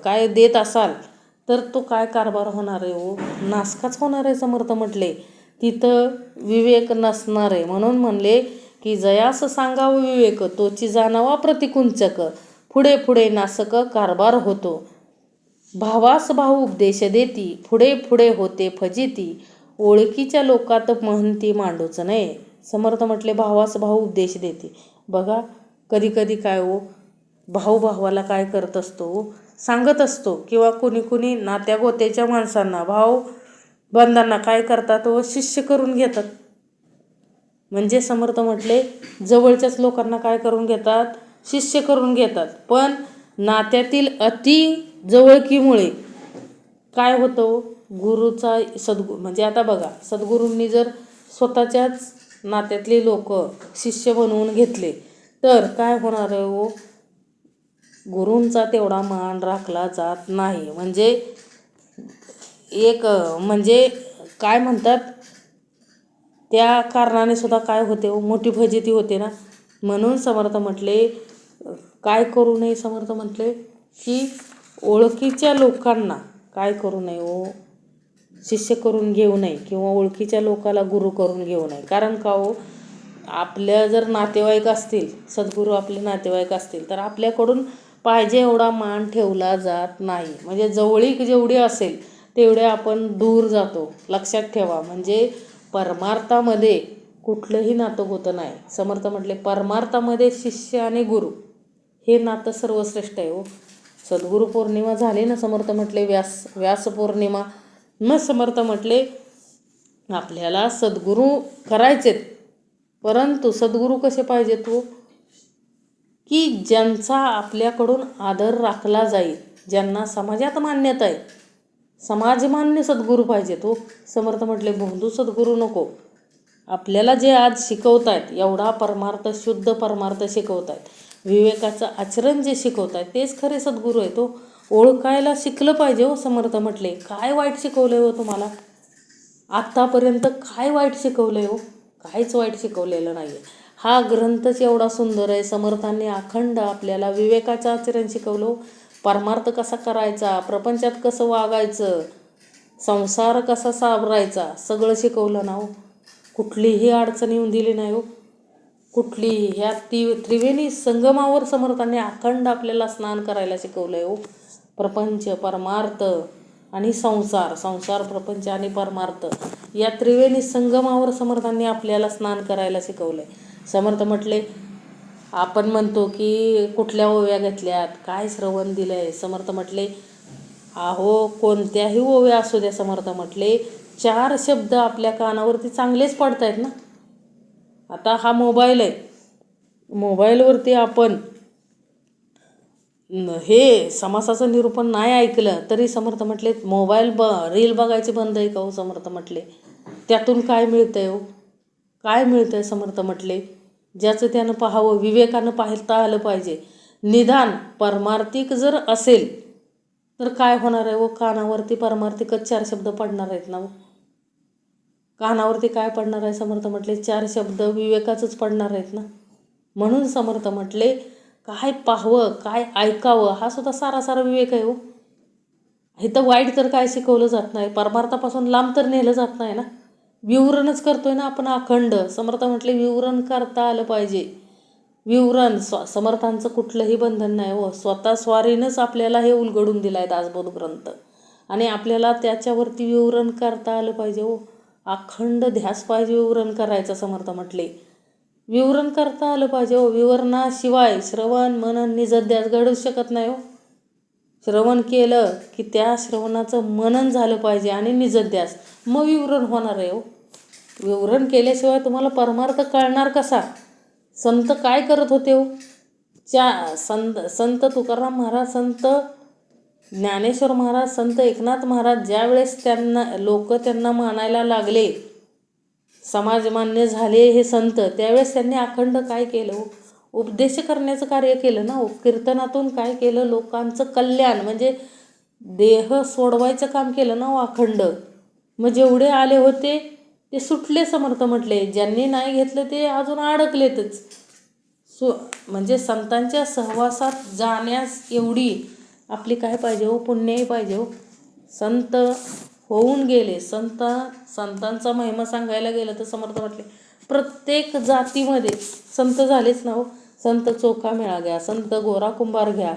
काय देत असाल तर तो काय कारभार होणार आहे हो, नासकाच होणार आहे. समर्थ म्हटले तिथं विवेक नसणार आहे. म्हणून म्हणले की जयास सांगावं विवेक, तोची जाणावा प्रतिकुंचक, पुढे पुढे नासक कारभार होतो. भावास भाऊ उपदेश देती, पुढे पुढे होते फजिती, ओळखीच्या लोकात महंती मांडूच नये. समर्थ म्हटले भावास भाऊ उपदेश देते. बघा कधी कधी काय हो, भाऊ भावाला काय करत असतो, सांगत असतो. किंवा कुणी नात्या गोत्याच्या माणसांना, भाऊ बंधांना काय करतात व शिष्य करून घेतात. म्हणजे समर्थ म्हटले जवळच्याच लोकांना काय करून घेतात, शिष्य करून घेतात. पण नात्यातील अति जवळकीमुळे काय होतं, गुरुचा म्हणजे आता बघा, सद्गुरूंनी जर स्वतःच्याच नात्यातले लोक शिष्य बनवून घेतले तर काय होणार आहे हो, गुरूंचा तेवढा मान राखला जात नाही. म्हणजे काय म्हणतात, त्या कारणाने सुद्धा काय होते हो, मोठी फजिती होते ना. म्हणून समर्थ म्हटले काय करू नये. समर्थ म्हटले की ओळखीच्या लोकांना काय करू नये हो, शिष्य करून घेऊ नये किंवा ओळखीच्या लोकाला गुरु करून घेऊ नये. कारण का हो, आपल्या जर नातेवाईक असतील, सद्गुरू आपले नातेवाईक असतील, तर आपल्याकडून पाहिजे एवढा मान ठेवला जात नाही. म्हणजे जवळीक जेवढी असेल तेवढे आपण दूर जातो. लक्षात ठेवा. म्हणजे परमार्थामध्ये कुठलंही नातं होतं नाही. समर्थ म्हटले परमार्थामध्ये शिष्य आणि गुरु हे नातं सर्वश्रेष्ठ आहे हो. सद्गुरू पौर्णिमा झाली ना, समर्थ म्हटले व्यास पौर्णिमा. मग समर्थ म्हटले आपल्याला सद्गुरू करायचेत, परंतु सद्गुरू कसे पाहिजे तो, की ज्यांचा आपल्याकडून आदर राखला जाईल, ज्यांना समाजात मान्यता आहे, समाजमान्य सद्गुरू पाहिजे तो. समर्थ म्हटले भोंदू सद्गुरू नको. आपल्याला जे आज शिकवत आहेत, एवढा परमार्थ, शुद्ध परमार्थ शिकवत आहेत, विवेकाचं आचरण जे शिकवत आहेत, तेच खरे सद्गुरू आहे तो. ओळखायला शिकलं पाहिजे हो. समर्थ म्हटले काय वाईट शिकवलं हो तुम्हाला, आत्तापर्यंत काय वाईट शिकवलं हो, काहीच वाईट शिकवलेलं नाही आहे. हा ग्रंथच एवढा सुंदर आहे. समर्थांनी अखंड आपल्याला विवेकाचं आचरण शिकवलं, परमार्थ कसा करायचा, प्रपंचात कसं वागायचं, संसार कसा सावरायचा, सगळं शिकवलं ना हो. कुठलीही अडचण येऊन दिली नाही हो, कुठलीही. ह्या त्रिवेणी संगमावर समर्थांनी अखंड आपल्याला स्नान करायला शिकवलं आहे हो. प्रपंच, परमार्थ आणि संसार, प्रपंच आणि परमार्थ या त्रिवेणी संगमावर समर्थांनी आपल्याला स्नान करायला शिकवलं आहे. समर्थ म्हटले आपण म्हणतो की कुठल्या ओव्या घेतल्यात, काय श्रवण दिलं आहे. समर्थ म्हटले अहो कोणत्याही ओव्या असू द्या, समर्थ म्हटले 4 शब्द आपल्या कानावरती चांगलेच पडत आहेत ना. आता हा मोबाईल आहे, मोबाईलवरती आपण हे समासाचं निरूपण नाही ऐकलं तरी समर्थ म्हटले मोबाईल रील बघायचे बंद आहे का हो. समर्थ म्हटले त्यातून काय मिळतं आहे हो, काय मिळतं आहे. समर्थ म्हटले ज्याचं त्यानं पाहावं, विवेकानं पाहता आलं पाहिजे. निदान परमार्थिक जर असेल तर काय होणार आहे हो, कानावरती परमार्थिकच 4 शब्द पडणार आहेत ना हो. कानावरती काय पडणार आहे. समर्थ म्हटले 4 शब्द विवेकाचंच पडणार आहेत ना. म्हणून समर्थ म्हटले काय पाहावं, काय ऐकावं, हा सुद्धा सारा विवेक आहे हो. इथं वाईट तर काय शिकवलं जात नाही, परमार्थापासून लांब तर नेलं जात नाही ना. विवरणच करतोय ना आपण अखंड. समर्थ म्हटले विवरण करता आलं पाहिजे. विवरण समर्थांचं कुठलंही बंधन नाही हो. स्वतः स्वारीनंच आपल्याला हे उलगडून दिलं आहे दासबोध ग्रंथ, आणि आपल्याला त्याच्यावरती विवरण करता आलं पाहिजे हो. अखंड ध्यास पाहिजे विवरण करायचं. समर्थ म्हटले विवरण करता आलं पाहिजे हो. विवरणाशिवाय श्रवण मनन निजध्यास घडूच शकत नाही हो. श्रवण केलं की त्या श्रवणाचं मनन झालं पाहिजे आणि निजध्यास, मग विवरण होणार आहे हो. विवरण केल्याशिवाय तुम्हाला परमार्थ कळणार कसा. संत काय करत होते हो. संत तुकाराम महाराज, संत ज्ञानेश्वर महाराज, संत एकनाथ महाराज ज्यावेळेस त्यांना मानायला लागले, समाजमान्य झाले हे संत, त्यावेळेस त्यांनी अखंड काय केलं हो, उपदेश करण्याचं कार्य केलं ना हो. कीर्तनातून काय केलं, लोकांचं कल्याण म्हणजे देह सोडवायचं काम केलं ना हो अखंड. मग जेवढे आले होते ते सुटले. समर्थ म्हटले ज्यांनी नाही घेतलं ते अजून अडकलेतच. म्हणजे संतांच्या सहवासात जाण्यास एवढी आपली काय पाहिजे हो, पुण्यही पाहिजे हो. संत होऊन गेले, संतांचा महिमा सांगायला गेलं तर समर्थ म्हटले प्रत्येक जातीमध्ये संत झालेच ना हो. संत चोखामेळा घ्या, संत गोरा कुंभार घ्या,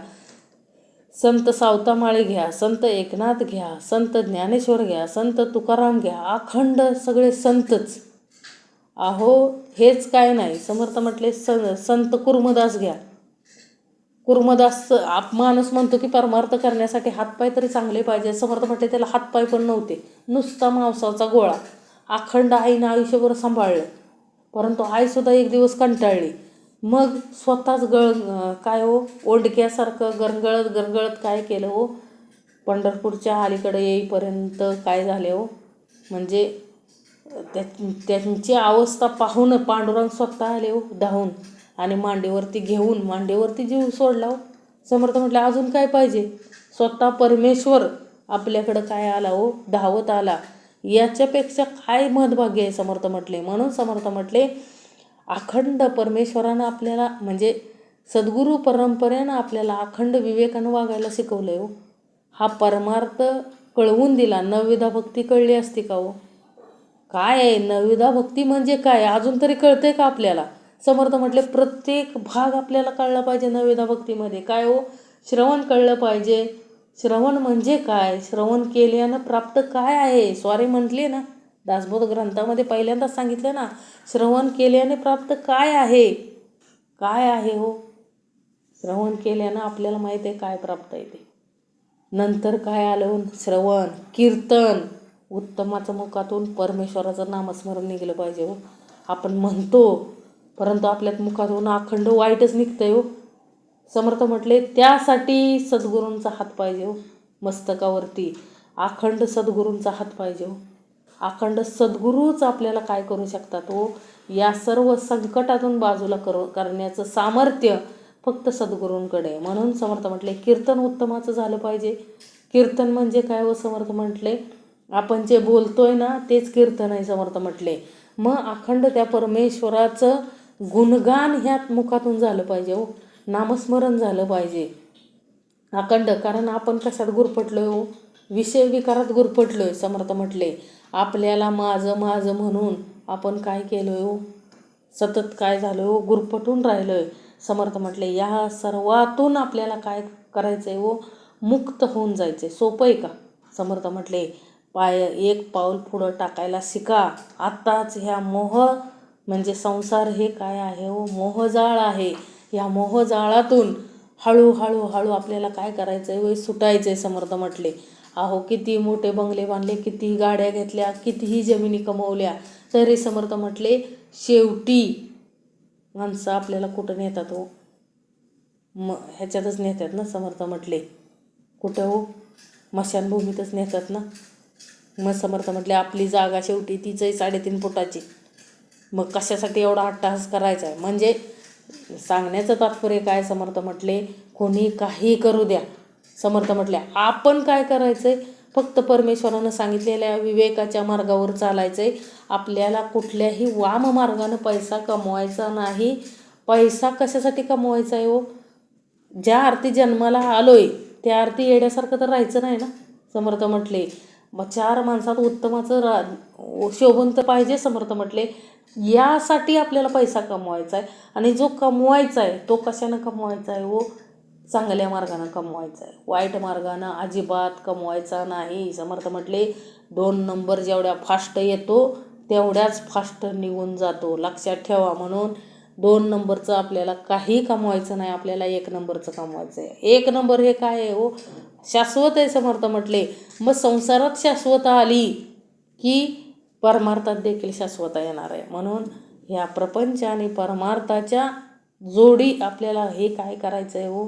संत सावतामाळी घ्या, संत एकनाथ घ्या, संत ज्ञानेश्वर घ्या, संत तुकाराम घ्या, अखंड सगळे संतच. अहो हेच काय नाही. समर्थ म्हटले संत कुर्मदास घ्या. कुर्मदास माणूस म्हणतो की परमार्थ करण्यासाठी हातपाय तरी चांगले पाहिजे. समर्थ म्हटले त्याला हातपाय पण नव्हते, नुसता मांसाचा गोळा. अखंड आईनं आयुष्यभर सांभाळलं, परंतु आईसुद्धा एक दिवस कंटाळली. मग स्वतःच काय हो, ओंडक्यासारखं गरगळत काय केलं हो, पंढरपूरच्या अलीकडे येईपर्यंत काय झाले हो. म्हणजे त्यांची अवस्था पाहून पांडुरंग स्वतः आले हो धावून, आणि मांडीवरती घेऊन मांडीवरती जीव सोडला हो. समर्थ म्हटलं अजून काय पाहिजे. स्वतः परमेश्वर आपल्याकडं काय आला हो, धावत आला. याच्यापेक्षा काय महत्भाग्य आहे. समर्थ म्हटले म्हणून समर्थ म्हटले अखंड परमेश्वरानं आपल्याला म्हणजे सद्गुरू परंपरेनं आपल्याला अखंड विवेकानं वागायला शिकवलं आहे हो. हा परमार्थ कळवून दिला. नवविधा भक्ती कळली असती का हो? काय आहे नवविधा भक्ती म्हणजे काय अजून तरी कळतंय का आपल्याला? समर्थ म्हटले प्रत्येक भाग आपल्याला कळला पाहिजे नवविधा भक्तीमध्ये. काय हो? श्रवण कळलं पाहिजे. श्रवण म्हणजे काय? श्रवण केल्यानं प्राप्त काय आहे? स्वारी म्हटली ना, दासबोध ग्रंथामध्ये पहिल्यांदाच सांगितलं ना, श्रवण केल्याने प्राप्त काय आहे? काय आहे हो? श्रवण केल्यानं आपल्याला माहीत आहे काय प्राप्त आहे ते. नंतर काय आलं? श्रवण, कीर्तन. उत्तमाच्या मुखातून परमेश्वराचं नामस्मरण निघलं पाहिजे हो. आपण म्हणतो परंतु आपल्यात मुखातून अखंड वाईटच निघतंय हो. समर्थ म्हटले त्यासाठी सद्गुरूंचा हात पाहिजे हो. मस्तकावरती अखंड सद्गुरूंचा हात पाहिजे हो. अखंड सद्गुरूच आपल्याला काय करू शकतात हो? या सर्व संकटातून बाजूला करण्याचं सामर्थ्य फक्त सद्गुरूंकडे. म्हणून समर्थ म्हटले कीर्तन उत्तमाचं झालं पाहिजे. कीर्तन म्हणजे काय हो? समर्थ म्हटले आपण जे बोलतोय ना तेच कीर्तन आहे समर्थ म्हटले. मग अखंड त्या परमेश्वराचं गुणगान ह्यात मुखातून झालं पाहिजे हो. नामस्मरण झालं पाहिजे अखंड. कारण आपण कशात गुरफटलोय हो? विषय विकारात गुरफटलोय. समर्थ म्हटले आपल्याला माझं माझं म्हणून आपण काय केलोय हो? सतत काय झालं हो? गुरफटून राहिलोय. समर्थ म्हटले या सर्वातून आपल्याला काय करायचं आहे हो? मुक्त होऊन जायचं. सोपं आहे का? समर्थ म्हटले एक पाऊल पुढं टाकायला शिका. आत्ताच ह्या मोह म्हणजे संसार हे काय आहे हो? मोहजाळ आहे. या मोहजाळातून हळूहळू आपल्याला काय करायचं आहे? सुटायचं आहे. समर्थ म्हटले अहो किती मोठे बंगले बांधले, कितीही गाड्या घेतल्या, कितीही जमिनी कमवल्या, तरी समर्थ म्हटले शेवटी माणसं आपल्याला कुठं नेतात हो? ह्याच्यातच नेतात ना. समर्थ म्हटले कुठं हो? मशानभूमीतच नेतात ना. मग समर्थ म्हटले आपली जागा शेवटी तीचही 3.5 फुटाची. मग कशासाठी एवढा अट्टहास करायचा आहे? म्हणजे सांगण्याचं तात्पर्य काय? समर्थ म्हटले कोणी काही करू द्या. समर्थ म्हटले आपण काय करायचं आहे? फक्त परमेश्वरानं सांगितलेल्या विवेकाच्या मार्गावर चालायचं आहे. आपल्याला कुठल्याही वाम मार्गानं पैसा कमवायचा नाही. पैसा कशासाठी कमवायचा आहे हो? ज्या अर्थी जन्माला आलोय त्या अर्थी येण्यासारखं तर राहायचं नाही ना. समर्थ म्हटले मग 4 माणसात उत्तमाचं शोभन तर पाहिजे. समर्थ म्हटले यासाठी आपल्याला पैसा कमवायचा आहे. आणि जो कमवायचा आहे तो कशानं कमवायचा आहे हो? चांगल्या मार्गानं कमवायचा आहे. वाईट मार्गानं अजिबात कमवायचा नाही. समर्थ म्हटले 2 नंबर जेवढ्या फास्ट येतो तेवढ्याच फास्ट निघून जातो. लक्षात ठेवा. म्हणून 2 नंबरचं आपल्याला काही कमवायचं नाही. आपल्याला 1 नंबरचं कमवायचं आहे. 1 नंबर हे काय आहे हो? शाश्वत आहे. समर्थ म्हटले मग संसारात शाश्वत आली की परमार्थात देखील शाश्वत येणार आहे. म्हणून ह्या प्रपंच आणि परमार्थाच्या जोडी आपल्याला हे काय करायचं आहे हो?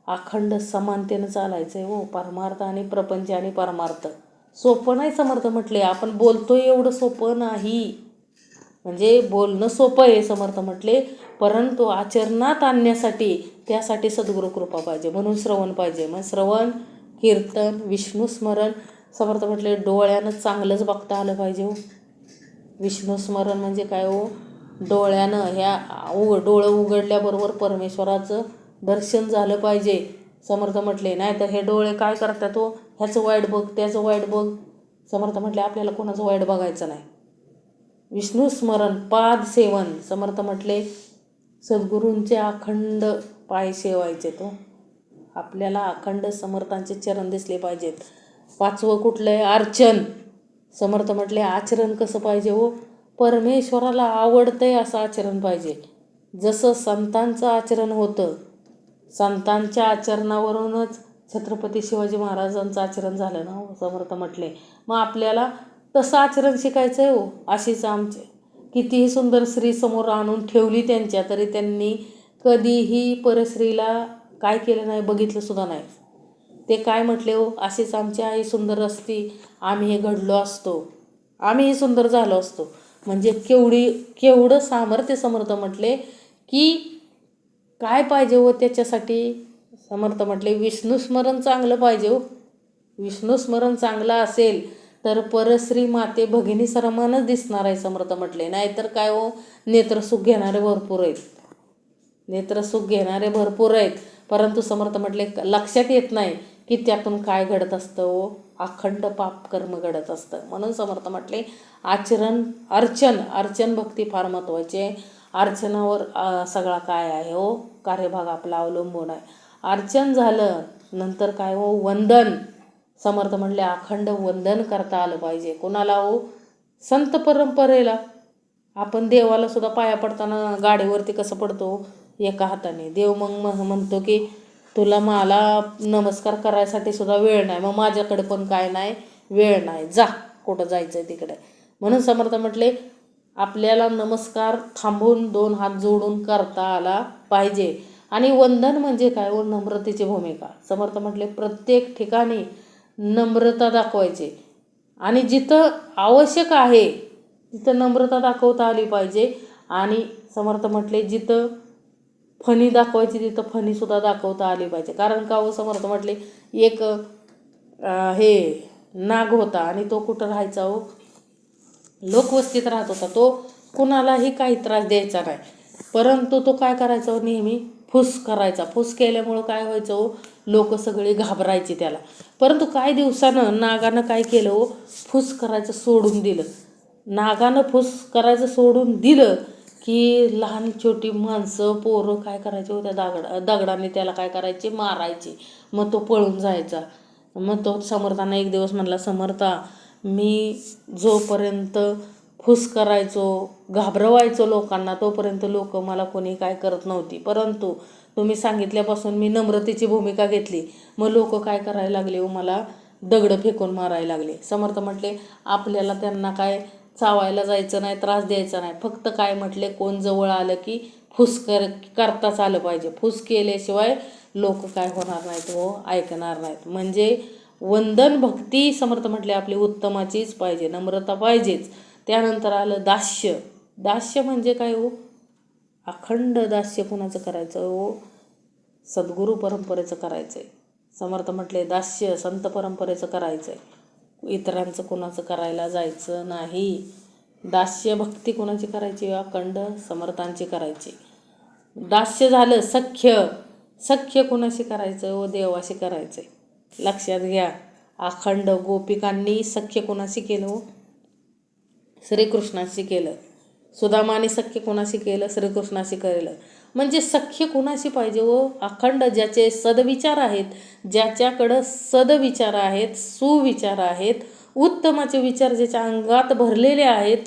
अखंड समानतेनं चालायचं आहे हो. परमार्थ आणि प्रपंच आणि परमार्थ सोपं नाही. समर्थ म्हटले आपण बोलतोय एवढं सोपं नाही. म्हणजे बोलणं सोपं आहे समर्थ म्हटले, परंतु आचरणात आणण्यासाठी त्यासाठी सद्गुरू कृपा पाहिजे. म्हणून श्रवण पाहिजे. मग श्रवण, कीर्तन, विष्णुस्मरण. समर्थ म्हटले डोळ्यानं चांगलंच बघता आलं पाहिजे हो. विष्णुस्मरण म्हणजे काय हो? डोळ्यानं डोळं उघडल्याबरोबर परमेश्वराचं दर्शन झालं पाहिजे. समर्थ म्हटले नाही तर हे डोळे काय करतात हो? ह्याचं वाईट बघ, त्याचं वाईट बघ. समर्थ म्हटले आपल्याला कोणाचं वाईट बघायचं नाही. विष्णुस्मरण, पाद सेवन. समर्थ म्हटले सद्गुरूंचे अखंड पाय सेवायचे तो. आपल्याला अखंड समर्थांचे चरण दिसले पाहिजेत. 5वं कुठलं आहे? अर्चन. समर्थ म्हटले आचरण कसं पाहिजे हो? परमेश्वराला आवडतंय असं आचरण पाहिजे. जसं संतांचं आचरण होतं, संतांच्या आचरणावरूनच छत्रपती शिवाजी महाराजांचं आचरण झालं ना हो. समर्थ म्हटले मग आपल्याला तसं आचरण शिकायचं आहे हो. अशीच आमचे कितीही सुंदर स्त्री समोर आणून ठेवली त्यांच्या, तरी त्यांनी कधीही परस्त्रीला काय केलं नाही, बघितलं सुद्धा नाही. ते काय म्हटले हो? अशीच आमची आई सुंदर असती, आम्ही हे घडलो असतो, आम्हीही सुंदर झालो असतो. म्हणजे केवढं सामर्थ्य. समर्थ म्हटले की काय पाहिजे हो त्याच्यासाठी? समर्थ म्हटले विष्णुस्मरण चांगलं पाहिजे हो. विष्णुस्मरण चांगलं असेल तर परश्री माते भगिनी सन्मानच दिसणार आहे. समर्थ म्हटले नाहीतर काय हो? नेत्रसुख घेणारे भरपूर आहेत. नेत्रसुख घेणारे भरपूर आहेत, परंतु समर्थ म्हटले लक्षात येत नाही की त्यातून काय घडत असतं हो. अखंड पाप कर्म घडत असतं. म्हणून समर्थ म्हटले अर्चन भक्ती फार महत्त्वाची आहे. अर्चनावर सगळा काय आहे हो, कार्यभाग आपला अवलंबून आहे. अर्चन झालं नंतर काय हो, वंदन. समर्थ म्हटले अखंड वंदन करता आलं पाहिजे. कोणाला हो, संत परंपरेला. आपण देवाला सुद्धा पाया पडताना गाडीवरती कसं पडतो, एका हाताने. देव मग म्हणतो की तुला मला नमस्कार करायसाठी सुद्धा वेळ नाही, मग माझ्याकडे पण काय नाही, वेळ नाही, जा कुठं जायचं आहे तिकडे. म्हणून समर्थ म्हटले आपल्याला नमस्कार थांबून 2 हात जोडून करता आला पाहिजे. आणि वंदन म्हणजे काय हो, नम्रतेची भूमिका. समर्थ म्हटले प्रत्येक ठिकाणी नम्रता दाखवायची आणि जिथं आवश्यक आहे तिथं नम्रता दाखवता आली पाहिजे. आणि समर्थ म्हटले जिथं फणी दाखवायची तिथं फणीसुद्धा दाखवता आली पाहिजे. कारण का हो, समर्थ म्हटले एक हे नाग होता आणि तो कुठं राहायचा हो, लोकवस्तीत राहत होता. तो कुणालाही काही त्रास द्यायचा नाही, परंतु तो काय करायचा हो, नेहमी फुस करायचा. फुस केल्यामुळं काय व्हायचं हो, लोक सगळे घाबरायचे त्याला. परंतु काही दिवसानं नागानं काय केलं हो, फुस करायचं सोडून दिलं. नागानं फुस करायचं सोडून दिलं की लहान छोटी माणसं पोरं काय करायचे हो, त्या दगडाने त्याला काय करायचे, मारायचे. मग तो पळून जायचा. मग तो समर्थांना एक दिवस म्हणला, समर्था मी जोपर्यंत फुस करायचो, घाबरवायचो लोकांना, तोपर्यंत लोक मला कोणी काय करत नव्हती. परंतु तुम्ही सांगितल्यापासून मी नम्रतेची भूमिका घेतली, मग लोक काय करायला लागले हो, मला दगडं फेकून मारायला लागले. समर्थ म्हटले आपल्याला त्यांना काय चावायला जायचं नाही, त्रास द्यायचा नाही. फक्त काय म्हटले, कोण जवळ आलं की फुस करताच आलं पाहिजे. फुस केल्याशिवाय लोक काय होणार नाहीत हो, ऐकणार नाहीत. म्हणजे वंदन भक्ती समर्थ म्हटले आपली उत्तमाचीच पाहिजे, नम्रता पाहिजेच. त्यानंतर आलं दास्य. दास्य म्हणजे काय हो, अखंड दास्य कोणाचं करायचं हो, सद्गुरू परंपरेचं करायचं आहे. समर्थ म्हटले दास्य संत परंपरेचं करायचं आहे, इतरांचं कोणाचं करायला जायचं नाही. दास्य भक्ती कोणाची करायची, अखंड समर्थांची करायची. दास्य झालं सख्य. सख्य कोणाशी करायचं हो, देवाशी करायचं. लक्षात घ्या, अखंड गोपिकांनी सख्य कोणाशी केलं हो, श्रीकृष्णाशी केलं. सुदामाने सख्य कोणाशी केलं, श्रीकृष्णाशी केलं. म्हणजे सख्य कोणाशी पाहिजे हो, अखंड ज्याचे सदविचार आहेत, ज्याच्याकडं सदविचार आहेत, सुविचार आहेत, उत्तमाचे विचार ज्याच्या अंगात भरलेले आहेत,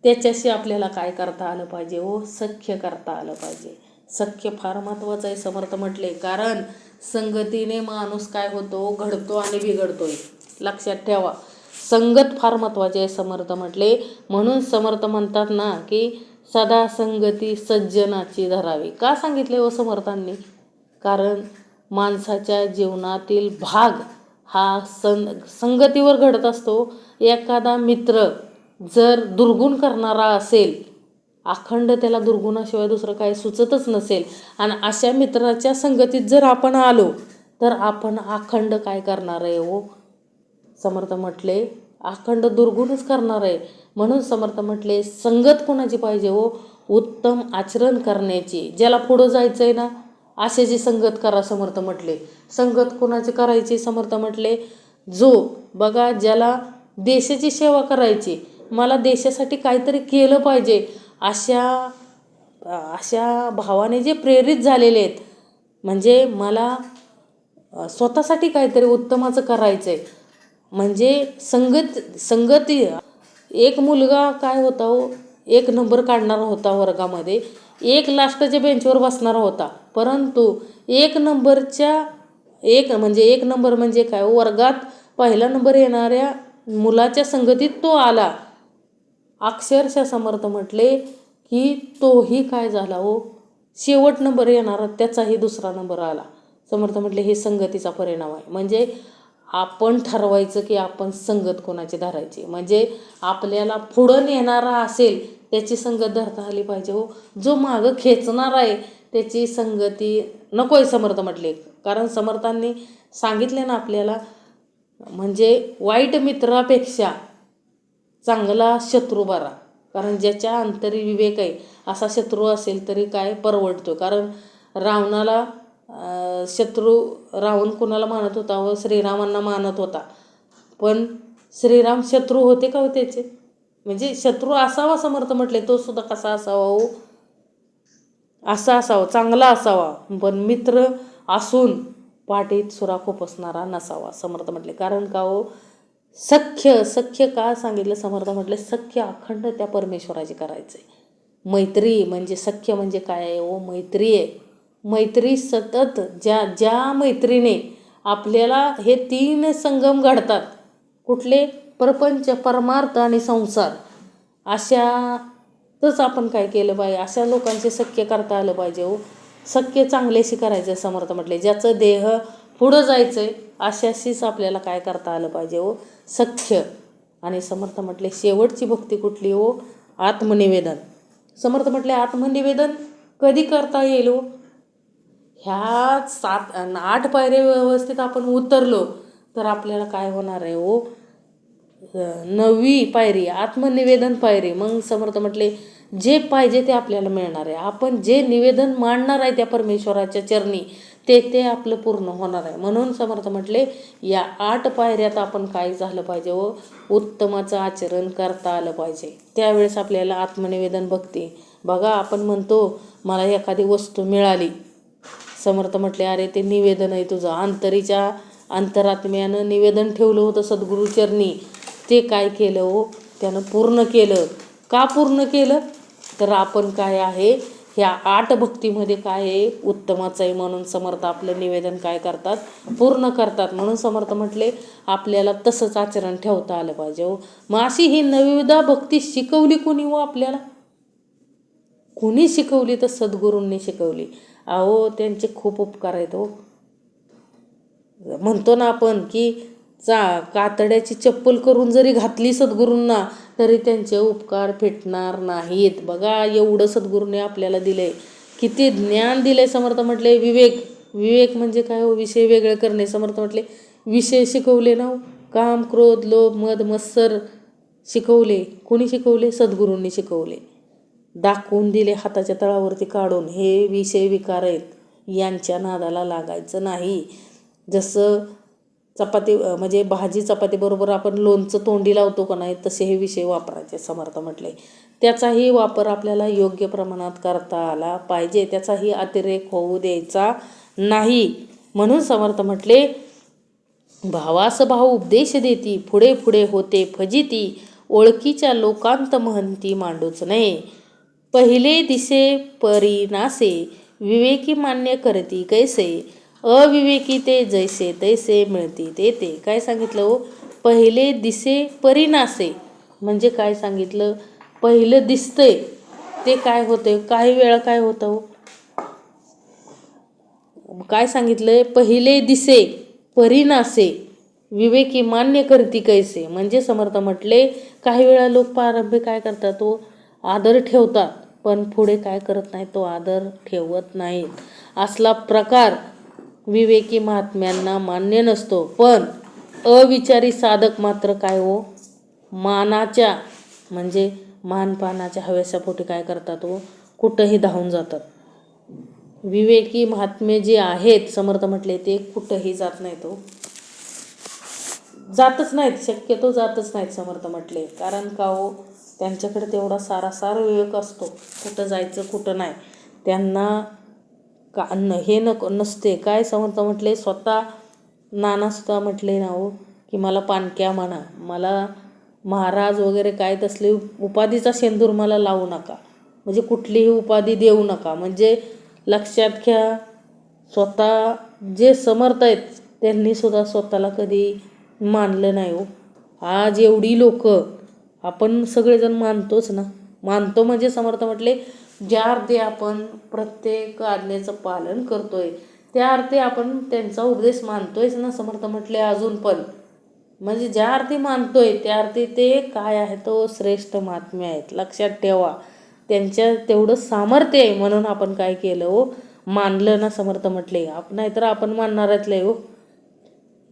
त्याच्याशी आपल्याला काय करता आलं पाहिजे हो, सख्य करता आलं पाहिजे. सख्य फार महत्त्वाचं आहे समर्थ म्हटले. कारण संगतीने माणूस काय होतो, घडतो आणि बिघडतोय. लक्षात ठेवा, संगत फार महत्त्वाची आहे समर्थ म्हटले. म्हणून समर्थ म्हणतात ना की सदा संगती सज्जनाची धरावी. का सांगितले हो समर्थांनी, कारण माणसाच्या जीवनातील भाग हा संगतीवर घडत असतो. एखादा मित्र जर दुर्गुण करणारा असेल, अखंड त्याला दुर्गुणाशिवाय दुसरं काही सुचतच नसेल, आणि अशा मित्राच्या संगतीत जर आपण आलो तर आपण अखंड काय करणार आहे हो, समर्थ म्हटले अखंड दुर्गुणच करणार आहे. म्हणून समर्थ म्हटले संगत कोणाची पाहिजे हो, उत्तम आचरण करण्याची. ज्याला पुढं जायचं आहे ना, अशाची संगत करा समर्थ म्हटले. संगत कोणाची करायची समर्थ म्हटले, जो बघा ज्याला देशाची सेवा करायची, मला देशासाठी काहीतरी केलं पाहिजे, अशा भावाने जे प्रेरित झालेले आहेत. म्हणजे मला स्वतःसाठी काहीतरी उत्तमाचं करायचं आहे. म्हणजे संगती. एक मुलगा काय होता हो, 1 नंबर काढणारा होता वर्गामध्ये, 1 लास्टच्या बेंचवर बसणारा होता. परंतु 1 नंबर म्हणजे काय, वर्गात पहिला नंबर येणाऱ्या मुलाच्या संगतीत तो आला. अक्षरशः समर्थ म्हटले की तोही काय झाला हो, शेवट नंबर येणारा त्याचाही 2रा नंबर आला. समर्थ म्हटले हे संगतीचा परिणाम आहे. म्हणजे आपण ठरवायचं की आपण संगत कोणाची धरायची. म्हणजे आपल्याला पुढं नेणारा असेल त्याची संगत धरता आली पाहिजे हो. जो मागं खेचणार आहे त्याची संगती नको आहे समर्थ म्हटले. कारण समर्थांनी सांगितले ना आपल्याला, म्हणजे वाईट मित्रापेक्षा चांगला शत्रू बरा. कारण ज्याच्या अंतरी विवेक आहे असा शत्रू असेल तरी काय परवडतो. कारण रावण कुणाला मानत होता व श्रीरामांना मानत होता. पण श्रीराम शत्रू होते का हो त्याचे? म्हणजे शत्रू असावा समर्थ म्हटले, तो सुद्धा कसा असावा हो? असा असावा, चांगला असावा, पण मित्र असून पाठीत सुरा खुपसणारा नसावा समर्थ म्हटले. कारण का हो? सख्य का सांगितलं समर्थ म्हटले? सख्य अखंड त्या परमेश्वराची करायचं आहे. मैत्री म्हणजे सख्य म्हणजे काय आहे हो? मैत्री आहे. मैत्री सतत ज्या मैत्रीने आपल्याला हे 3 संगम घडतात. कुठले? प्रपंच, परमार्थ आणि संसार. अशातच आपण काय केलं पाहिजे? अशा लोकांचे सख्य करता आलं पाहिजे हो. सख्य चांगल्याशी करायचं समर्थ म्हटले. ज्याचं देह पुढं जायचं आहे अशाशीच आपल्याला काय करता आलं पाहिजे हो? सख्य. आणि समर्थ म्हटले शेवटची भक्ती कुठली हो? आत्मनिवेदन. समर्थ म्हटले आत्मनिवेदन कधी करता येईल हो? ह्या 7-8 पायऱ्या व्यवस्थित आपण उतरलो तर आपल्याला काय होणार आहे हो? 9वी पायरी आत्मनिवेदन पायरी. मग समर्थ म्हटले जे पाहिजे ते आपल्याला मिळणार आहे. आपण जे निवेदन मांडणार आहे त्या परमेश्वराच्या चरणी ते आपलं पूर्ण होणार आहे. म्हणून समर्थ म्हटले या 8 पायऱ्यात आपण काय झालं पाहिजे हो? उत्तमाचं आचरण करता आलं पाहिजे. त्यावेळेस आपल्याला आत्मनिवेदन भक्ती. बघा आपण म्हणतो मला एखादी वस्तू मिळाली, समर्थ म्हटले अरे ते निवेदन आहे तुझं. अंतरात्म्यानं निवेदन ठेवलं होतं सद्गुरूचरणी. ते काय केलं हो? त्यानं पूर्ण केलं. का पूर्ण केलं? तर आपण काय आहे ह्या 8 भक्तीमध्ये काय आहे? उत्तमाचं आहे. म्हणून समर्थ आपलं निवेदन काय करतात? पूर्ण करतात. म्हणून समर्थ म्हटले आपल्याला तसंच आचरण ठेवता आलं पाहिजे हो. मग अशी ही 9वी भक्ती शिकवली कोणी हो आपल्याला? कुणी शिकवली? तर सद्गुरूंनी शिकवली. अहो त्यांचे खूप उपकार आहेत हो. म्हणतो ना आपण की कातड्याची चप्पल करून जरी घातली सद्गुरूंना तरी त्यांचे उपकार फिटणार नाहीत. बघा एवढं सद्गुरूंनी आपल्याला दिलंय. किती ज्ञान दिलंय. समर्थ म्हटले विवेक म्हणजे काय हो? विषय वेगळे करणे. समर्थ म्हटले विषय शिकवले ना हो. काम, क्रोध, लोभ, मद, मत्सर शिकवले. कोणी शिकवले? सद्गुरूंनी शिकवले. दाखवून दिले हाताच्या तळावरती काढून. हे विषय विकार आहेत, यांच्या नादाला लागायचं नाही. जसं चपाती म्हणजे भाजी चपाती बरोबर आपण लोणचं तोंडी लावतो का नाही, तसे हे विषय वापरायचे समर्थ म्हटले. त्याचाही वापर आपल्याला योग्य प्रमाणात करता आला पाहिजे. त्याचाही अतिरेक होऊ द्यायचा नाही. म्हणून समर्थ म्हटले भावास भाव उपदेश देती, पुढे पुढे होते फजिती, ओळखीच्या लोकांत महंती मांडूच नये. पहिले दिसे परी नासे, विवेकी मान्य करती कैसे, अविवेकी ते जैसे तैसे मिळती ते. काय सांगितलं हो? पहिले दिसे परी नासे म्हणजे काय सांगितलं? पहिलं दिसतंय ते काय होते? काही वेळा काय होतं हो? काय सांगितलंय? पहिले दिसे परी नासे, विवेकी मान्य करती कैसे. म्हणजे समर्थ म्हटले काही वेळा लोक प्रारंभी काय करतात तो आदर ठेवतात, पण पुढे काय करत नाही, तो आदर ठेवत नाहीत. असला प्रकार विवेकी महात्म्यांना मान्य नसतो. पण अविचारी साधक मात्र काय हो? मानाच्या म्हणजे मानपानाच्या हव्यासापोटी काय करतात हो? कुठंही धावून जातात. विवेकी महात्मे जे आहेत समर्थ म्हटले ते कुठंही जात नाहीत हो. जातच नाहीत, शक्यतो जातच नाहीत समर्थ म्हटले. कारण का हो? त्यांच्याकडे तेवढा सारासार विवेक असतो, कुठं जायचं कुठं नाही त्यांना का हे नसते. काय समर्थ म्हटले स्वतः नानासुद्धा म्हटले ना हो की मला पानक्या म्हणा, मला महाराज वगैरे काय तसली उपाधीचा शेंदूर मला लावू नका, म्हणजे कुठलीही उपाधी देऊ नका. म्हणजे लक्षात घ्या स्वतः जे समर्थ आहेत त्यांनी सुद्धा स्वतःला कधी मानलं नाही हो. आज एवढी लोक आपण सगळेजण मानतोच ना. मानतो म्हणजे समर्थ म्हटले ज्या अर्थी आपण प्रत्येक आज्ञेचं पालन करतोय त्या अर्थी आपण त्यांचा उपदेश मानतोयच ना समर्थ म्हटले. अजून पण म्हणजे ज्या अर्थी मानतोय त्या अर्थी ते काय आहे तो श्रेष्ठ महात्मे आहेत. लक्षात ठेवा त्यांच्या तेवढं सामर्थ्य आहे म्हणून आपण काय केलं हो? मानलं ना समर्थ म्हटले. नाहीतर आपण मानणाऱ्यातले हो.